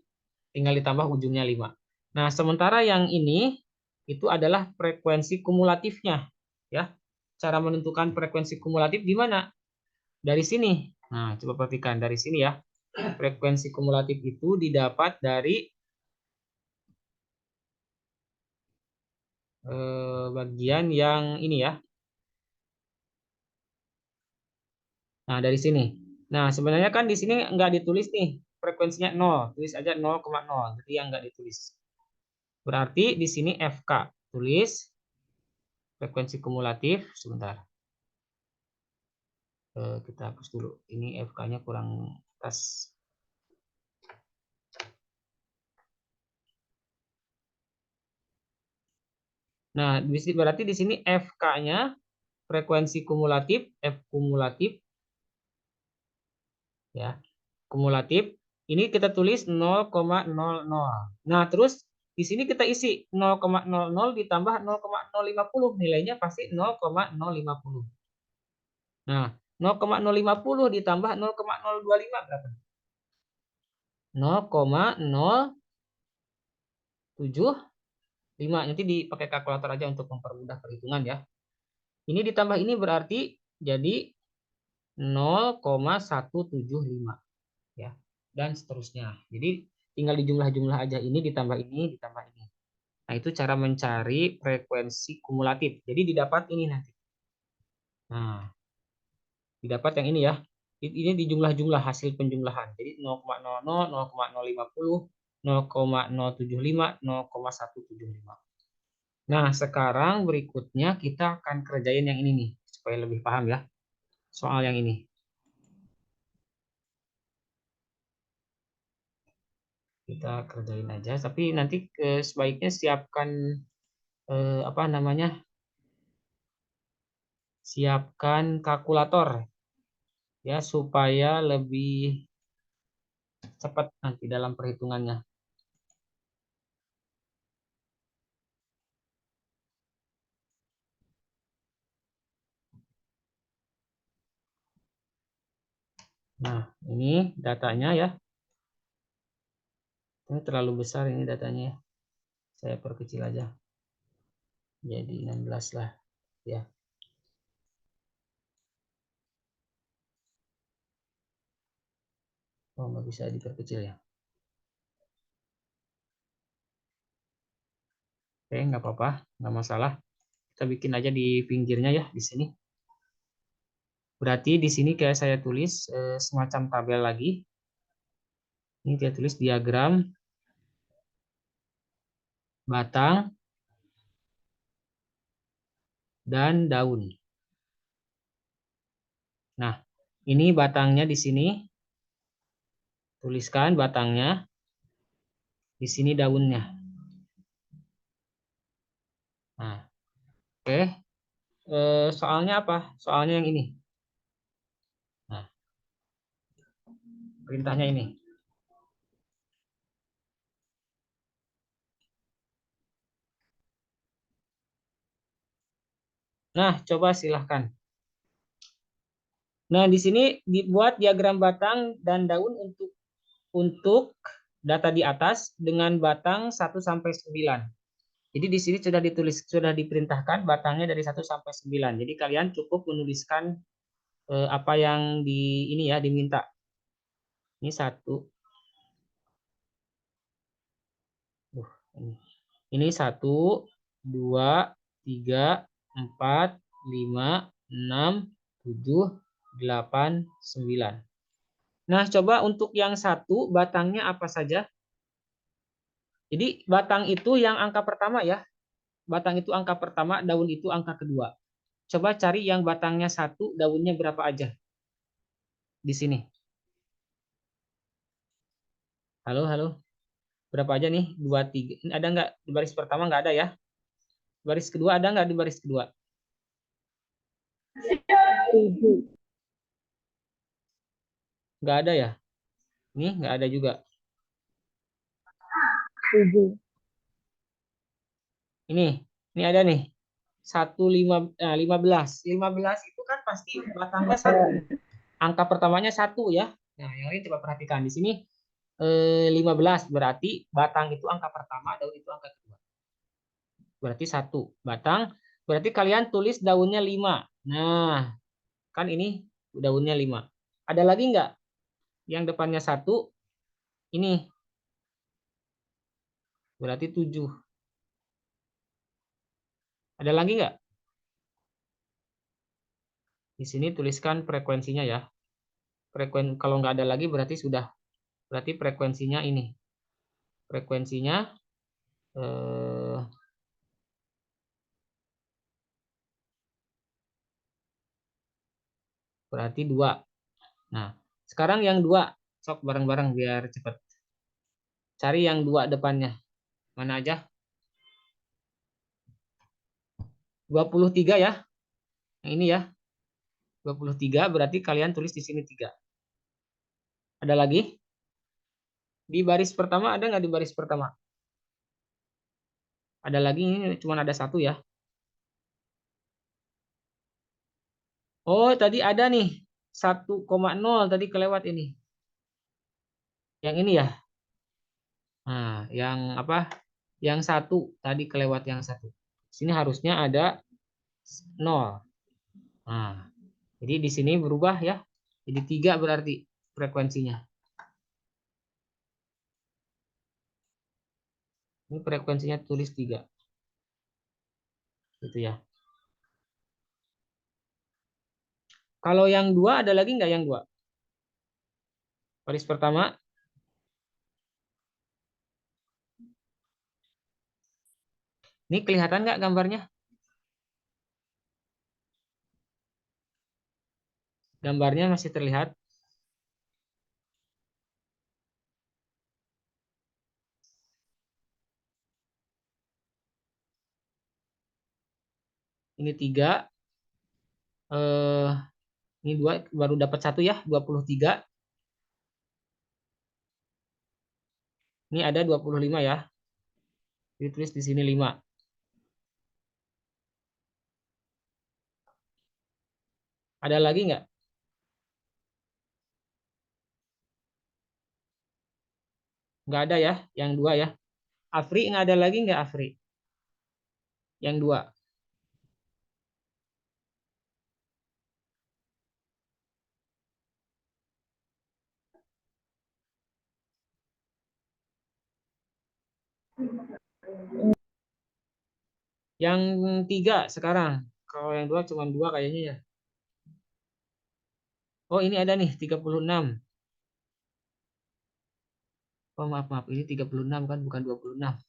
tinggal ditambah ujungnya 5. Nah, sementara yang ini itu adalah frekuensi kumulatifnya ya. Cara menentukan frekuensi kumulatif di mana? Dari sini. Nah, coba perhatikan dari sini ya. Frekuensi kumulatif itu didapat dari bagian yang ini ya. Nah, dari sini. Nah, sebenarnya kan di sini nggak ditulis nih frekuensinya 0. Tulis aja 0,0. Jadi yang nggak ditulis. Berarti di sini FK. Tulis frekuensi kumulatif. Sebentar. Kita hapus dulu. Ini FK-nya kurang atas. Nah, berarti di sini FK-nya frekuensi kumulatif, F kumulatif ya. Kumulatif. Ini kita tulis 0,00. Nah, terus di sini kita isi 0,00 ditambah 0,050. Nilainya pasti 0,050. Nah, 0,050 ditambah 0,025 berapa? 0,075. Nanti dipakai kalkulator aja untuk mempermudah perhitungan ya. Ini ditambah ini berarti jadi 0,175 ya. Dan seterusnya. Jadi tinggal dijumlah-jumlah aja ini ditambah ini ditambah ini. Nah, itu cara mencari frekuensi kumulatif. Jadi didapat ini nanti. Nah, didapat yang ini ya. Ini dijumlah-jumlah hasil penjumlahan. Jadi 0,00, 0,050, 0,075, 0,175. Nah, sekarang berikutnya kita akan kerjain yang ini nih supaya lebih paham ya. Soal yang ini. Kita kerjain aja, tapi nanti sebaiknya siapkan apa namanya? Siapkan kalkulator ya supaya lebih cepat nanti dalam perhitungannya. Nah, ini datanya ya. Ini terlalu besar ini datanya ya. Saya perkecil aja. Jadi 16 lah ya. Oh, nggak bisa diperkecil ya. Oke, nggak apa-apa, nggak masalah. Kita bikin aja di pinggirnya ya, di sini. Berarti di sini kayak saya tulis semacam tabel lagi. Ini saya tulis diagram batang dan daun. Nah, ini batangnya di sini. Tuliskan batangnya. Di sini daunnya. Nah, oke. Soalnya apa? Soalnya yang ini. Nah, perintahnya ini. Nah, coba silahkan. Nah, di sini dibuat diagram batang dan daun untuk data di atas dengan batang 1 sampai 9. Jadi di sini sudah ditulis, sudah diperintahkan batangnya dari 1 sampai 9. Jadi kalian cukup menuliskan apa yang di ini ya diminta. Ini 1. Ini 1, 2, 3, 4, 5, 6, 7, 8, 9. Nah, coba untuk yang 1 batangnya apa saja? Jadi batang itu yang angka pertama ya. Batang itu angka pertama, daun itu angka kedua. Coba cari yang batangnya 1, daunnya berapa aja di sini. Halo, halo. Berapa aja nih? 2, 3. Ada nggak di baris pertama? Nggak ada ya. Baris kedua ada nggak di baris kedua? 7. Nggak ada ya. Nih nggak ada juga. 7. Ini ada nih. 15 itu kan pasti batangnya 1. Angka pertamanya 1 ya. Nah, yang ini coba perhatikan di sini 15 berarti batang itu angka pertama, daun itu angka kedua. Berarti 1 batang. Berarti kalian tulis daunnya 5. Nah, kan ini daunnya 5. Ada lagi nggak yang depannya 1? Ini berarti 7. Ada lagi nggak? Di sini tuliskan frekuensinya ya. Kalau nggak ada lagi berarti sudah. Berarti frekuensinya ini. Frekuensinya eh, berarti 2. Nah, sekarang yang 2. Sok bareng-bareng biar cepat. Cari yang 2 depannya. Mana aja? 23 ya. Yang ini ya. 23 berarti kalian tulis di sini 3. Ada lagi? Di baris pertama ada nggak di baris pertama? Ada lagi, ini cuma ada 1 ya. Oh, tadi ada nih. 1,0 tadi kelewat ini. Yang ini ya. Nah, yang apa? Yang 1 tadi kelewat yang 1. Sini harusnya ada 0. Nah, jadi di sini berubah ya. Jadi 3 berarti frekuensinya. Ini frekuensinya tulis 3. Gitu ya. Kalau yang 2 ada lagi nggak yang 2? Baris pertama. Ini kelihatan nggak gambarnya? Gambarnya masih terlihat. Ini 3. Eh, ini 2 baru dapat 1 ya, 23. Ini ada 25 ya. Ditulis di sini 5. Ada lagi nggak? Nggak ada ya, yang 2 ya. Afri nggak ada lagi nggak Afri? Yang 2. Yang 3 sekarang. Kalau yang 2 cuma 2 kayaknya ya. Oh, ini ada nih 36. Oh, maaf, maaf. Ini 36 kan, bukan 26.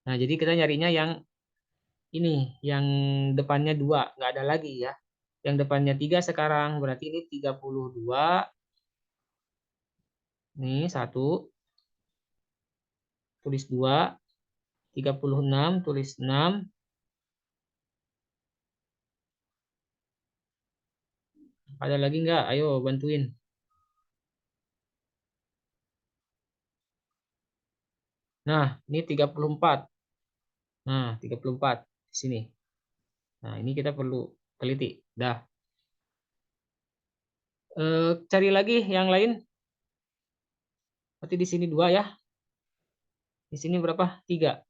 Nah, jadi kita nyarinya yang ini, yang depannya 2. Nggak ada lagi ya. Yang depannya 3 sekarang. Berarti ini 32. Nih, 1. Tulis 2. 36. Tulis 6. Ada lagi nggak? Ayo, bantuin. Nah, ini 34. Nah, 34 di sini. Nah, ini kita perlu teliti. Dah. Cari lagi yang lain. Berarti di sini 2 ya. Di sini berapa? 3.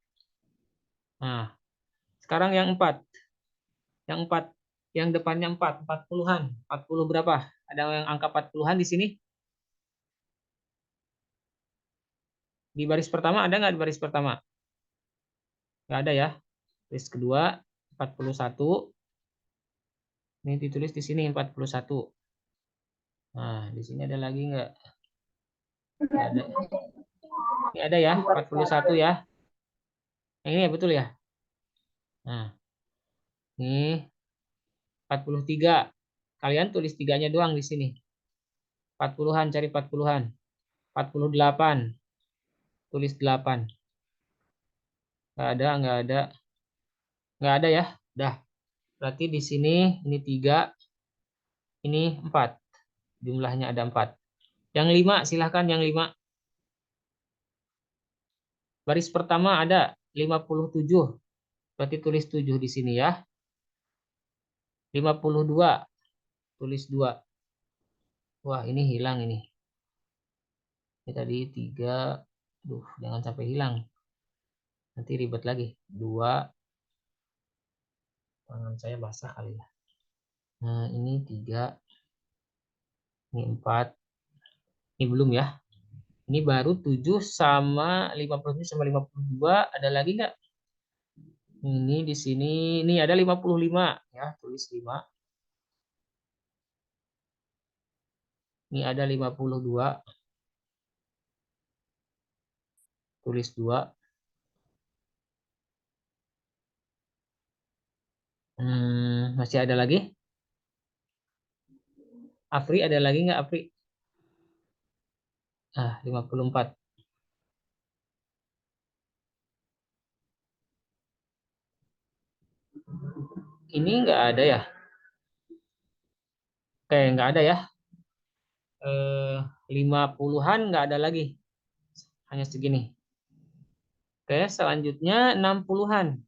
Nah, sekarang yang 4. Yang 4. Yang depannya 4. 40-an. 40 berapa? Ada yang angka 40-an di sini? Di baris pertama ada nggak di baris pertama? Nggak ada ya. Baris kedua 41. Ini ditulis di sini 41. Nah, di sini ada lagi nggak? Nggak ada. Ini ada ya, 41 ya. Yang ini ya betul ya. Nah, ini 43. Kalian tulis tiganya doang di sini. 40-an, cari 40-an. 48. Tulis 8. Nggak ada, nggak ada. Nggak ada ya. Dah. Berarti di sini ini 3, ini 4. Jumlahnya ada 4. Yang 5, silahkan yang 5. Baris pertama ada 57. Berarti tulis 7 di sini ya. 52. Tulis 2. Wah, ini hilang ini. Ini tadi 3. Duh, jangan sampai hilang. Nanti ribet lagi. 2. Tangan saya basah kali ya. Nah, ini 3. Ini 4. Ini belum ya. Ini baru 7 sama 57 sama 52. Ada lagi nggak? Ini di sini. Ini ada 55. Ya, tulis 5. Ini ada 52. Tulis 2. Masih ada lagi? Afri ada lagi nggak Afri? 54. Ini nggak ada ya? Oke, nggak ada ya. 50-an nggak ada lagi. Hanya segini. Oke, selanjutnya 60-an.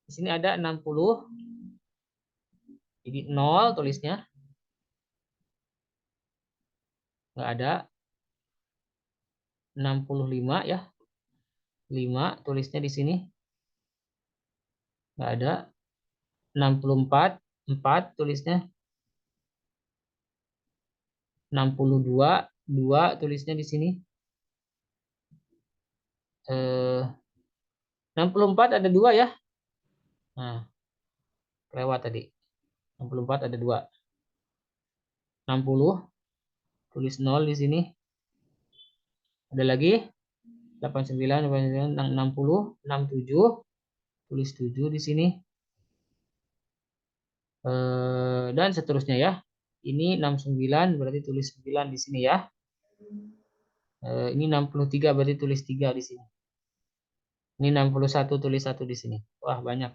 Di sini ada 60. Jadi 0 tulisnya. Nggak ada. 65 ya. 5 tulisnya di sini. Nggak ada. 64. 4 tulisnya. 62. 2 tulisnya di sini. 64 ada 2 ya. Nah, lewat tadi. 64 ada 2. 60 tulis 0 di sini. Ada lagi 89, 60, 67 tulis 7 di sini. Dan seterusnya ya. Ini 69 berarti tulis 9 di sini ya. Ini 63 berarti tulis 3 di sini. Ini 61 tulis 1 di sini. Wah, banyak.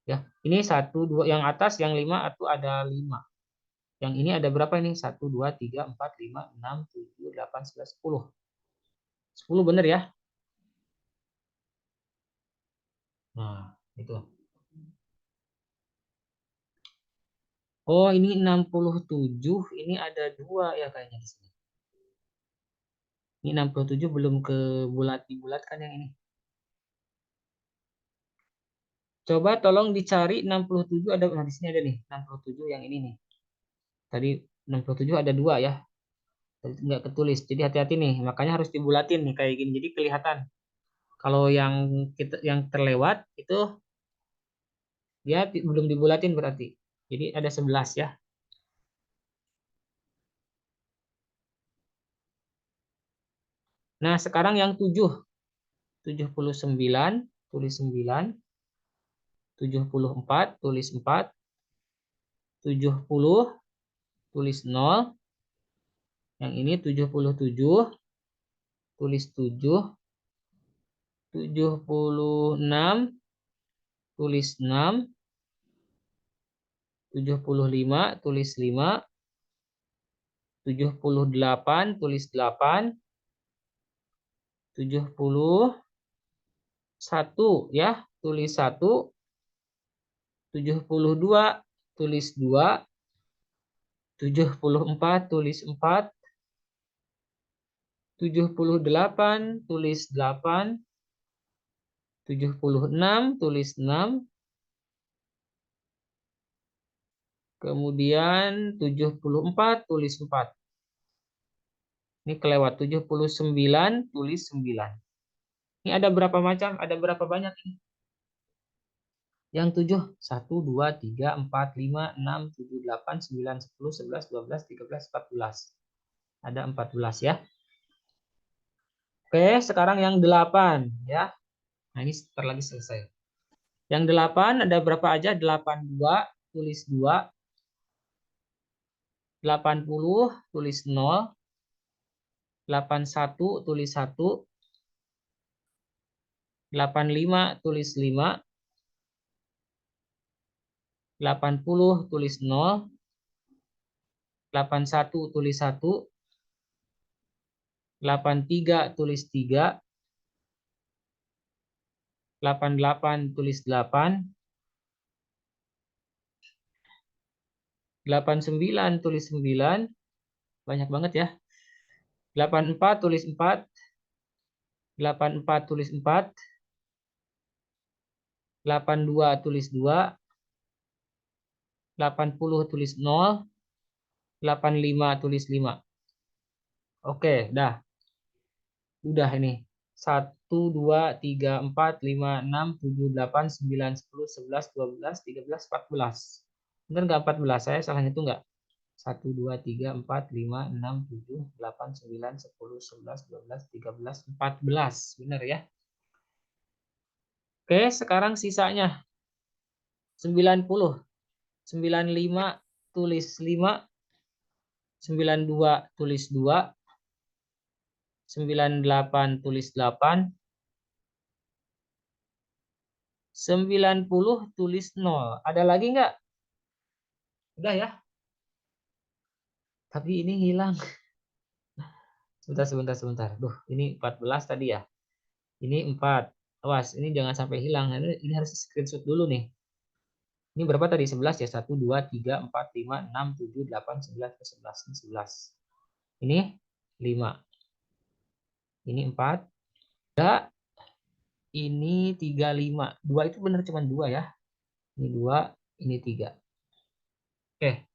Ya, ini 1 2 yang atas yang 5 itu ada 5. Yang ini ada berapa ini? 1 2 3 4 5 6 7 8 9 10. 10 bener ya? Nah, itu. Oh, ini 67, ini ada 2 ya kayaknya di sini. Ini 67 belum dibulatkan yang ini. Coba tolong dicari 67 ada, nah di sini ada nih 67 yang ini nih. Tadi 67 ada 2 ya. Tadi nggak ketulis. Jadi hati-hati nih, makanya harus dibulatin nih kayak gini. Jadi kelihatan. Kalau yang terlewat itu dia belum dibulatin berarti. Jadi ada 11 ya. Nah, sekarang yang 79 tulis 9, 74 tulis 4, 70 tulis 0. Yang ini 77 tulis 7, 76 tulis 6, 75 tulis 5, 78 tulis 8, 71 ya, tulis 1, 72 tulis 2, 74 tulis 4, 78 tulis 8, 76 tulis 6, kemudian 74 tulis 4. Ini kelewat 79 tulis 9. Ini ada berapa macam? Ada berapa banyak ini? Yang 7, 1, 2, 3, 4, 5, 6, 7, 8, 9, 10, 11, 12, 13, 14. Ada 14 ya. Oke, sekarang yang 8 ya. Nah, ini sebentar lagi selesai. Yang 8 ada berapa aja? 82 tulis 2, 80 tulis 0, 81 tulis 1, 85 tulis 5, 80 tulis 0, 81 tulis 1, 83 tulis 3, 88 tulis 8, 89 tulis 9, banyak banget ya. 84 tulis 4, 84 tulis 4, 82 tulis 2, 80 tulis 0, 85 tulis 5. Oke, dah. Udah ini. 1, 2, 3, 4, 5, 6, 7, 8, 9, 10, 11, 12, 13, 14. Benar nggak 14? Saya salah itu nggak? 1, 2, 3, 4, 5, 6, 7, 8, 9, 10, 11, 12, 13, 14. Benar ya? Oke, sekarang sisanya. 90. 95 tulis 5. 92 tulis 2. 98 tulis 8. 90 tulis 0. Ada lagi nggak? Udah ya? Tapi ini hilang. Sebentar. Duh, ini 14 tadi ya. Ini 4. Awas, ini jangan sampai hilang. Ini harus screenshot dulu nih. Ini berapa tadi? 11 ya? 1, 2, 3, 4, 5, 6, 7, 8, 9, 11. Ini 11. Ini 5. Ini 4. 3. Ini 3, 5. 2 itu benar cuma 2 ya. Ini 2, ini 3. Oke.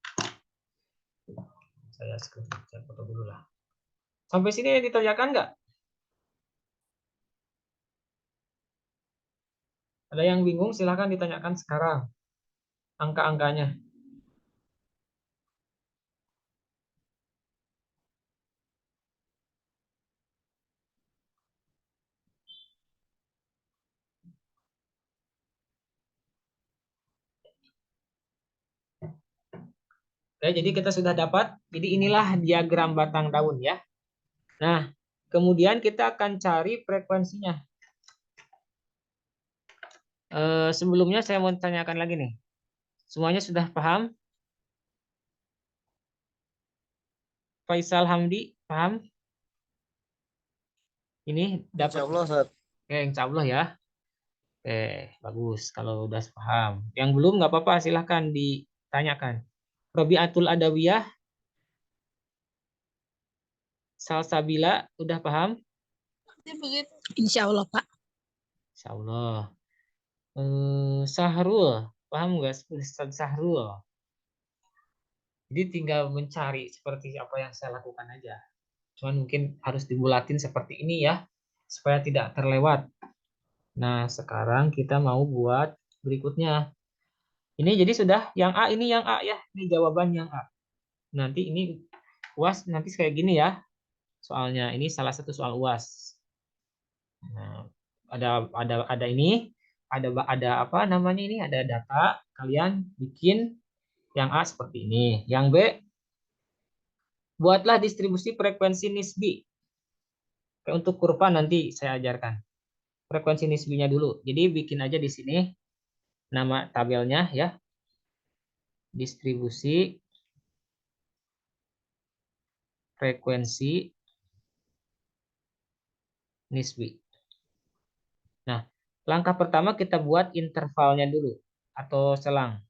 Saya screenshot, saya foto dulu lah. Sampai sini ditanyakan nggak? Ada yang bingung silahkan ditanyakan sekarang. Angka-angkanya. Oke, jadi kita sudah dapat. Jadi inilah diagram batang daun ya. Nah, kemudian kita akan cari frekuensinya. Sebelumnya saya mau tanyakan lagi nih. Semuanya sudah paham? Faisal Hamdi, paham? Ini dapat. Insyaallah, Ustaz. Oke, insya Allah ya. Oke, bagus kalau udah paham. Yang belum nggak apa-apa, silahkan ditanyakan. Robiatul Adawiyah Salsabila, udah paham? Insya Allah, Pak. Insya Allah. Sahrul, paham nggak Ustaz Sahrul? Jadi tinggal mencari seperti apa yang saya lakukan aja. Cuman mungkin harus dibulatin seperti ini ya, supaya tidak terlewat. Nah, sekarang kita mau buat berikutnya. Ini jadi sudah yang A, ini yang A ya. Ini jawaban yang A. Nanti ini UAS nanti kayak gini ya. Soalnya ini salah satu soal UAS. Nah, ada ini, ada apa namanya ini? Ada data, kalian bikin yang A seperti ini. Yang B, buatlah distribusi frekuensi nisbi. Untuk kurva nanti saya ajarkan. Frekuensi nisbinya dulu. Jadi bikin aja di sini nama tabelnya ya. Distribusi frekuensi nisbi. Nah, langkah pertama kita buat intervalnya dulu atau selang.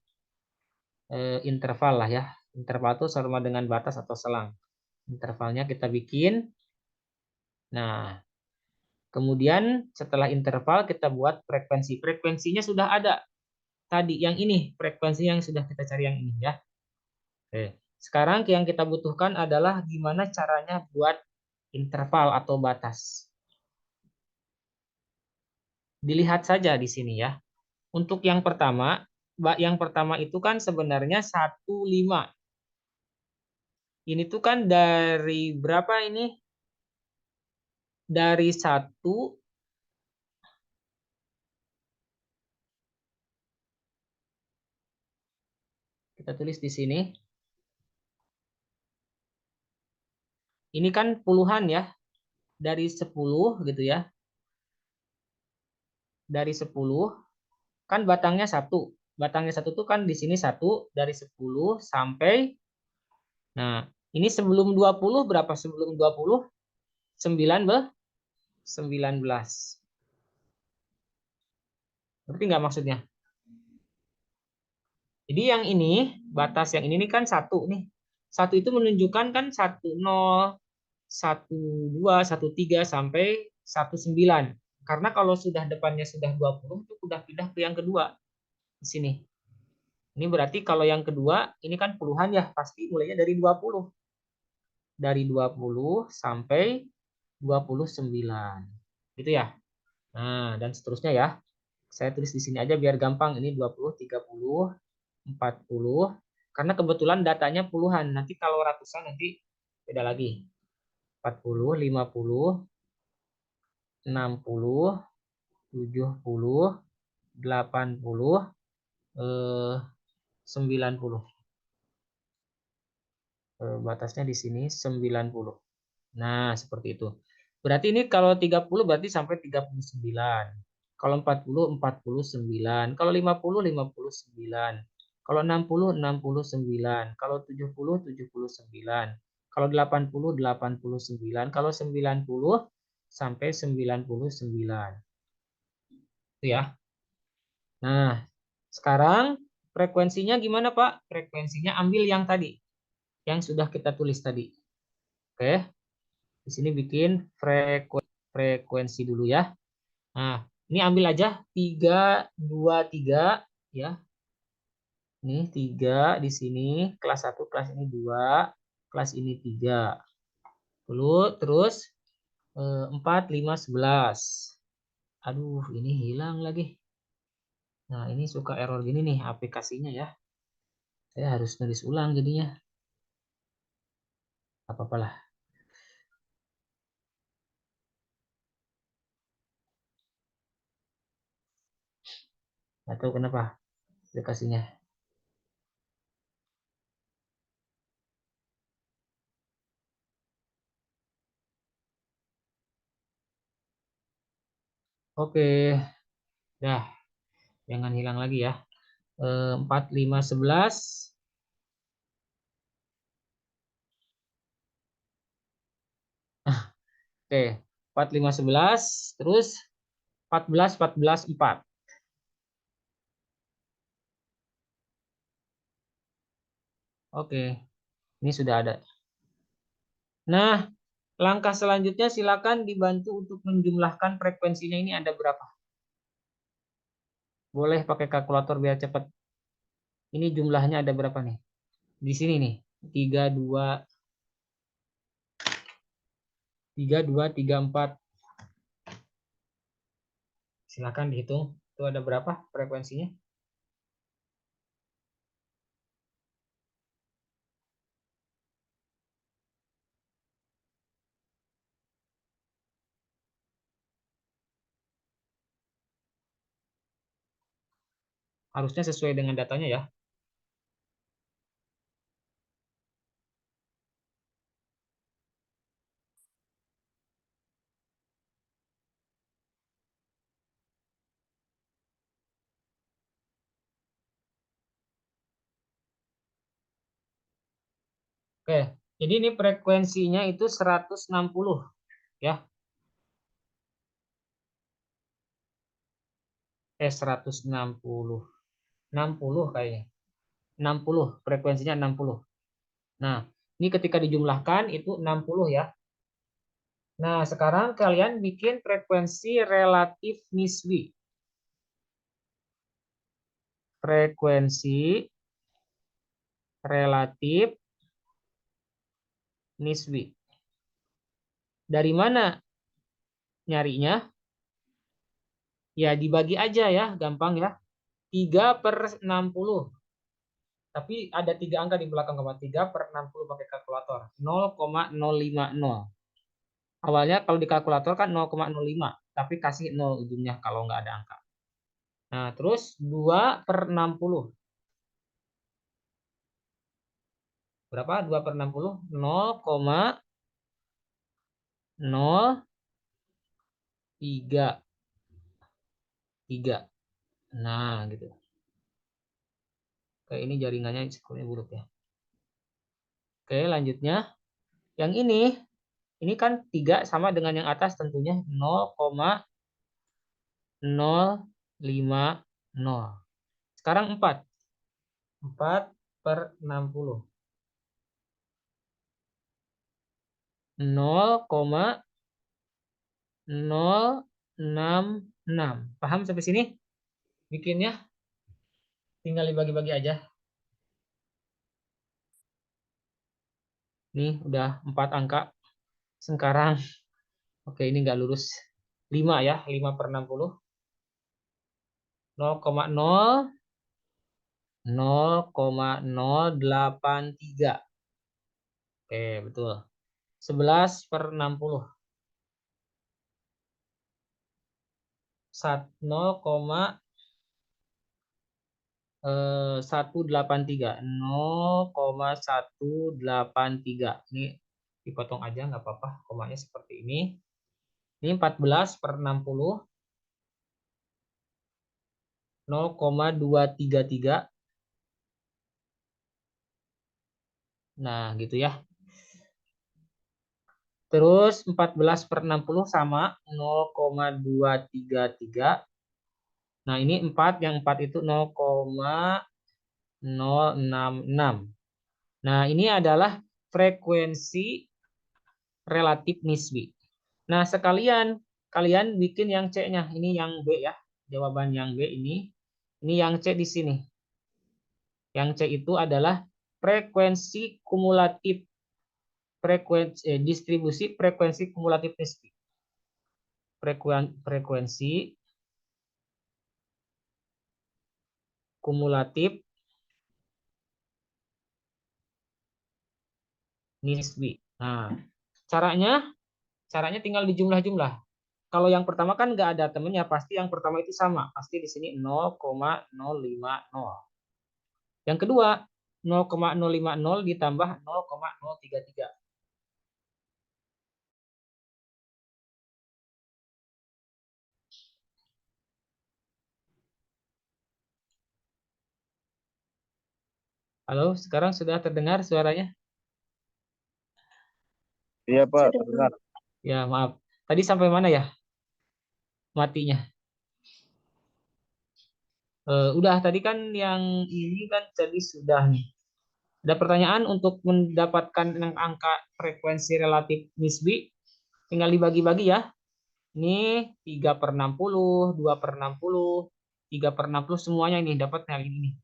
Interval lah ya. Interval itu sama dengan batas atau selang. Intervalnya kita bikin. Nah, kemudian setelah interval kita buat frekuensi. Frekuensinya sudah ada. Tadi yang ini, frekuensi yang sudah kita cari yang ini ya. Oke. Sekarang yang kita butuhkan adalah gimana caranya buat interval atau batas. Dilihat saja di sini ya. Untuk yang pertama itu kan sebenarnya 15. Ini tuh kan dari berapa ini? Dari 1 kita tulis di sini. Ini kan puluhan ya. Dari 10 gitu ya. Dari 10 kan batangnya 1. Batangnya 1 tuh kan di sini 1 dari 10 sampai, nah, ini sebelum 20 berapa? Sebelum 20 19. Ngerti nggak maksudnya? Jadi yang ini, batas yang ini kan 1 nih. 1 itu menunjukkan kan 10, 12, 13 sampai 19. Karena kalau sudah depannya sudah 20 itu udah pindah ke yang kedua di sini. Ini berarti kalau yang kedua ini kan puluhan ya, pasti mulainya dari 20. Dari 20 sampai 29. Gitu ya. Nah, dan seterusnya ya. Saya tulis di sini aja biar gampang. Ini 20, 30, 40. Karena kebetulan datanya puluhan. Nanti kalau ratusan nanti beda lagi. 40, 50, 60, 70, 80, 90. Batasnya di sini 90. Nah, seperti itu. Berarti ini kalau 30 berarti sampai 39. Kalau 40, 49. Kalau 50, 59. Kalau 60, 69. Kalau 70, 79. Kalau 80, 89. Kalau 90 sampai 99. Itu ya. Nah, sekarang frekuensinya gimana, Pak? Frekuensinya ambil yang tadi, yang sudah kita tulis tadi. Oke. Di sini bikin frekuensi dulu ya. Nah, ini ambil aja 3, 2, 3 ya. Ini 3 di sini, kelas 1, kelas ini 2, kelas ini 3. Lalu terus 4, 5, 11. Aduh, ini hilang lagi. Nah, ini suka error gini nih aplikasinya ya. Saya harus nulis ulang jadinya. Apa-apalah. Nggak tahu kenapa aplikasinya. Oke, dah. Jangan hilang lagi ya. 4, 5, 11. Oke, 4, 5, 11. Terus 14, 14, 4. Oke, ini sudah ada. Nah, Langkah selanjutnya silakan dibantu untuk menjumlahkan frekuensinya ini ada berapa. Boleh pakai kalkulator biar cepat. Ini jumlahnya ada berapa nih? Di sini nih. 3, 2, 3, 4. Silakan dihitung. Itu ada berapa frekuensinya? Harusnya sesuai dengan datanya ya. Oke, jadi ini frekuensinya itu 160 ya. 160. 60 kayaknya. 60, frekuensinya 60. Nah, ini ketika dijumlahkan itu 60 ya. Nah, sekarang kalian bikin frekuensi relatif nisbi. Frekuensi relatif nisbi. Dari mana nyarinya? Ya dibagi aja ya, gampang ya. 3/60. Tapi ada 3 angka di belakang, 3/60 pakai kalkulator. 0,050. Awalnya kalau di kalkulator kan 0,05, tapi kasih 0 ujungnya kalau nggak ada angka. Nah, terus 2/60. Berapa? 2/60? 0,033. Nah, gitu. Kayak ini jaringannya sikulnya buruk ya. Oke, lanjutnya. Yang ini kan 3 sama dengan yang atas tentunya 0,050. Sekarang 4. 4/60. 0,066. Paham sampai sini? Bikinnya tinggal dibagi-bagi aja. Nih udah 4 angka. Sekarang oke ini nggak lurus. 5 ya, 5/60. 0,083. Oke, betul. 11/60. 0,183. 0,183. Ini dipotong aja nggak apa-apa, komanya seperti ini. Ini 14/60. 0,233. Nah, gitu ya. Terus 14/60 sama 0,233. Nah, ini 4, yang 4 itu 0,066. Nah, ini adalah frekuensi relatif nisbi. Nah, sekalian kalian bikin yang C-nya. Ini yang B ya. Jawaban yang B ini. Ini yang C di sini. Yang C itu adalah frekuensi kumulatif distribusi frekuensi kumulatif nisbi. Frekuensi kumulatif nisbi. Nah, caranya tinggal dijumlah-jumlah. Kalau yang pertama kan nggak ada temennya, pasti yang pertama itu sama. Pasti di sini 0,050. Yang kedua, 0,050 ditambah 0,033. Halo, sekarang sudah terdengar suaranya? Iya Pak, Sudah, terdengar. Ya, maaf. Tadi sampai mana ya matinya? Udah, tadi kan yang ini kan tadi sudah nih. Ada pertanyaan untuk mendapatkan angka frekuensi relatif nisbi, tinggal dibagi-bagi ya. Ini 3/60, 2/60, 3/60 semuanya ini dapat kali ini.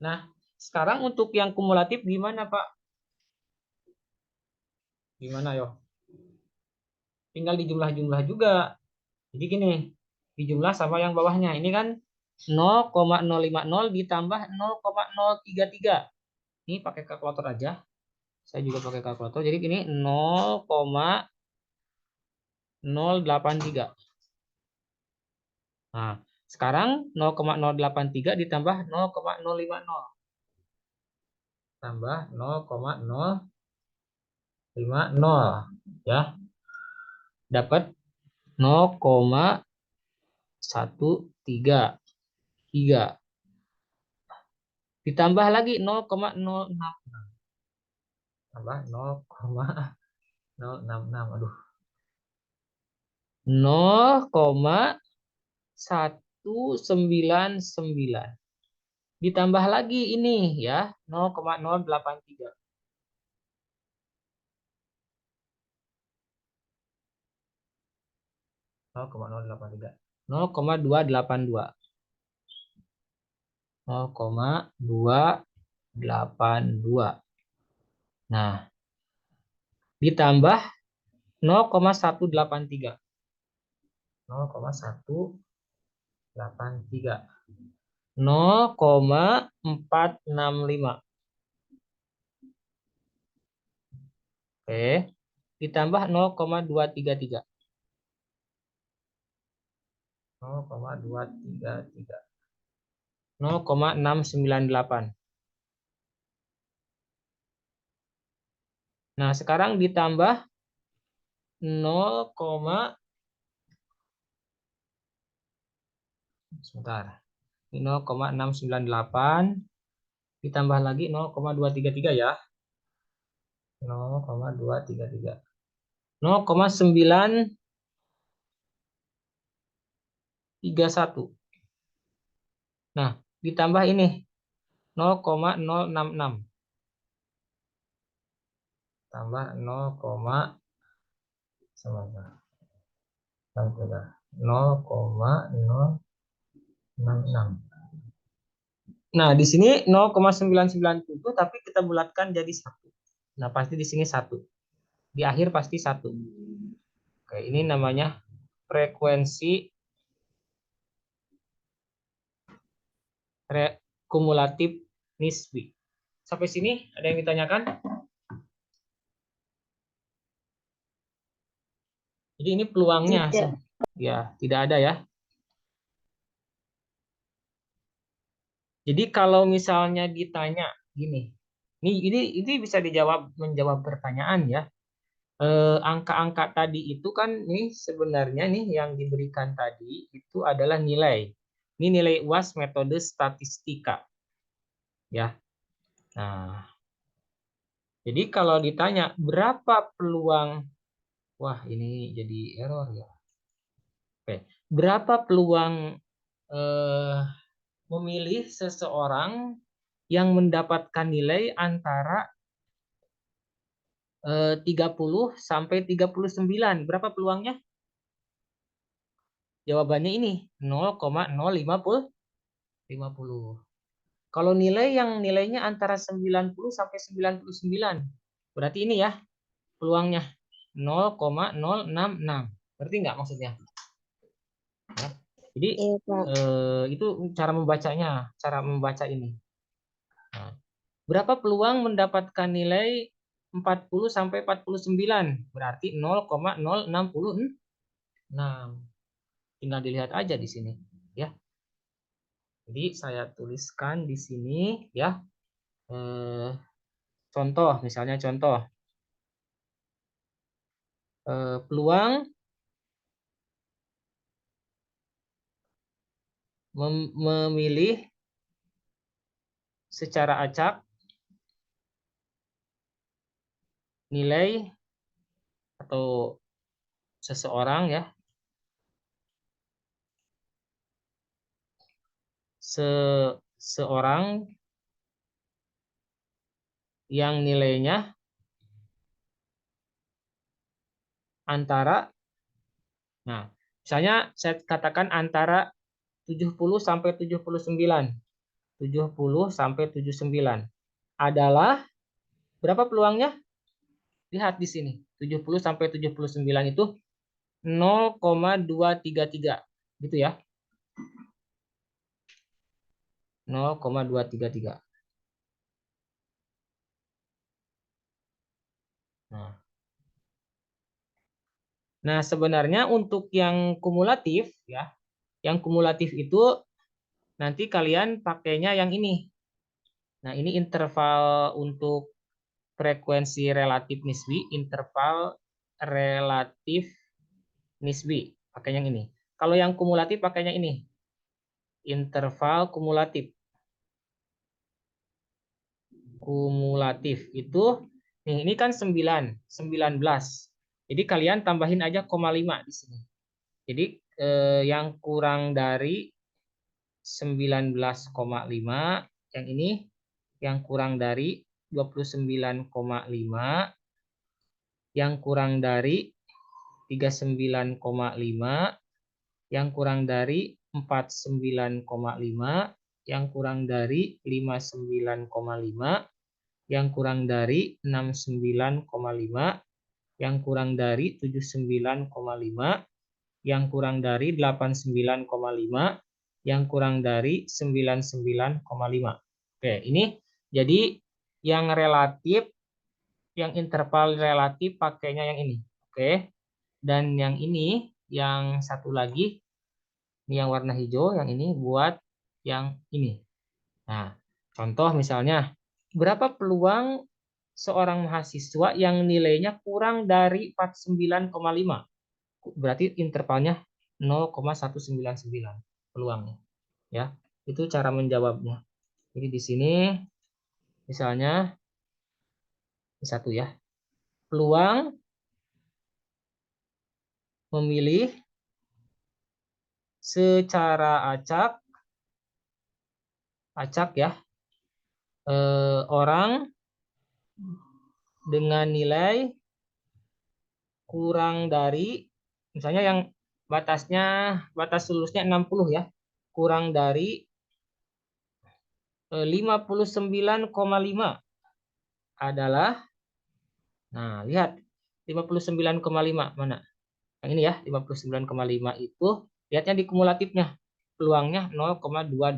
Nah, sekarang untuk yang kumulatif gimana, Pak? Gimana, yo? Tinggal dijumlah-jumlah juga. Jadi gini, dijumlah sama yang bawahnya. Ini kan 0,050 ditambah 0,033. Ini pakai kalkulator aja. Saya juga pakai kalkulator. Jadi ini 0,083. Nah, sekarang 0,083 ditambah 0,050. Tambah 0,050 ya. Dapat 0,133. Ditambah lagi 0,066. Tambah 0,066. Aduh. 0,199. Ditambah lagi ini ya, 0,083. 0,083. 0,282. 0,282. Nah, ditambah 0,183. 0,183. 0,465. Oke. Ditambah 0,233. 0,233. 0,698. Nah, sekarang ditambah 0, sebentar. 0,698 ditambah lagi 0,233 ya. 0,233. 0,931. Nah, ditambah ini 0,066. Tambah 0,066. Nah, di sini 0,997 tapi kita bulatkan jadi 1. Nah, pasti di sini 1. Di akhir pasti 1. Oke, ini namanya frekuensi kumulatif nisbi. Sampai sini ada yang ditanyakan? Jadi ini peluangnya. Tidak. Ya, tidak ada ya. Jadi kalau misalnya ditanya gini, ini bisa menjawab pertanyaan ya. Angka-angka tadi itu kan nih sebenarnya nih yang diberikan tadi itu adalah nilai. Ini nilai UAS metode statistika. Ya. Nah, jadi kalau ditanya berapa peluang, wah ini jadi error ya. Oke, berapa peluang memilih seseorang yang mendapatkan nilai antara 30 sampai 39. Berapa peluangnya? Jawabannya ini 0,050. Kalau nilainya antara 90 sampai 99. Berarti ini ya peluangnya 0,066. Berarti nggak maksudnya? Ya. Jadi itu cara membacanya, cara membaca ini. Nah, berapa peluang mendapatkan nilai 40 sampai 49? Berarti 0,066. Tinggal dilihat aja di sini, ya. Jadi saya tuliskan di sini, ya. Contoh, misalnya contoh peluang memilih secara acak nilai atau seseorang ya seorang yang nilainya antara, nah, misalnya saya katakan antara 70 sampai 79. 70 sampai 79 adalah berapa peluangnya? Lihat di sini. 70 sampai 79 itu 0,233 gitu ya. 0,233. Nah, sebenarnya untuk yang kumulatif ya, yang kumulatif itu nanti kalian pakainya yang ini. Nah, ini interval untuk frekuensi relatif nisbi, interval relatif nisbi, pakai yang ini. Kalau yang kumulatif pakainya ini, interval kumulatif. Kumulatif itu, nih, ini kan 9, 19. Jadi kalian tambahin aja 0,5 di sini. Jadi yang kurang dari 19,5, yang ini yang kurang dari 29,5, yang kurang dari 39,5, yang kurang dari 49,5, yang kurang dari 59,5, yang kurang dari 69,5, yang kurang dari 79,5, yang kurang dari 89,5, yang kurang dari 99,5. Oke, ini jadi yang relatif, yang interval relatif pakainya yang ini. Oke. Dan yang ini, yang satu lagi, ini yang warna hijau, yang ini buat yang ini. Nah, contoh misalnya, berapa peluang seorang mahasiswa yang nilainya kurang dari 49,5? Berarti intervalnya 0,199 peluangnya. Ya, itu cara menjawabnya. Jadi di sini misalnya ini satu ya. Peluang memilih secara acak ya, orang dengan nilai kurang dari, misalnya yang batas lulusnya 60 ya, kurang dari 59,5 adalah, nah lihat 59,5 mana? Yang ini ya, 59,5 itu lihatnya di kumulatifnya. Peluangnya 0,282.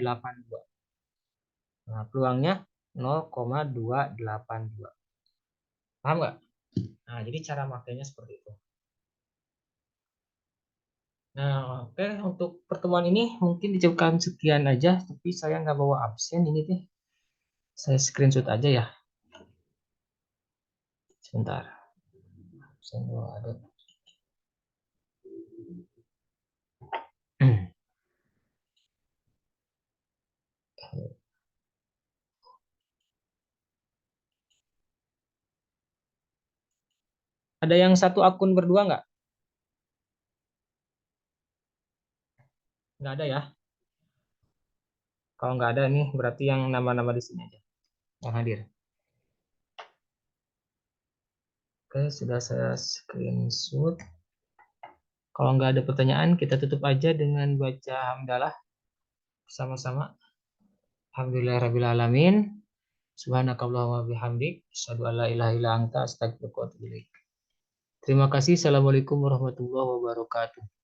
Nah, peluangnya 0,282. Paham nggak? Nah, jadi cara makainya seperti itu. Nah, oke, untuk pertemuan ini mungkin dicukupkan sekian aja, tapi saya nggak bawa absen ini deh. Saya screenshot aja ya. Sebentar. Absen ada. Ada yang satu akun berdua nggak? Nggak ada ya. Kalau nggak ada nih, berarti yang nama-nama di sini aja yang hadir. Oke, sudah saya screenshot. Kalau nggak ada pertanyaan, kita tutup aja dengan baca hamdalah bersama-sama. Alhamdulillahirrahmanirrahim. Subhanakallahumma bihamdik. Asyhadu an la ilaha illa anta astaghfiruka wa atubu ilaik. Terima kasih. Assalamualaikum warahmatullahi wabarakatuh.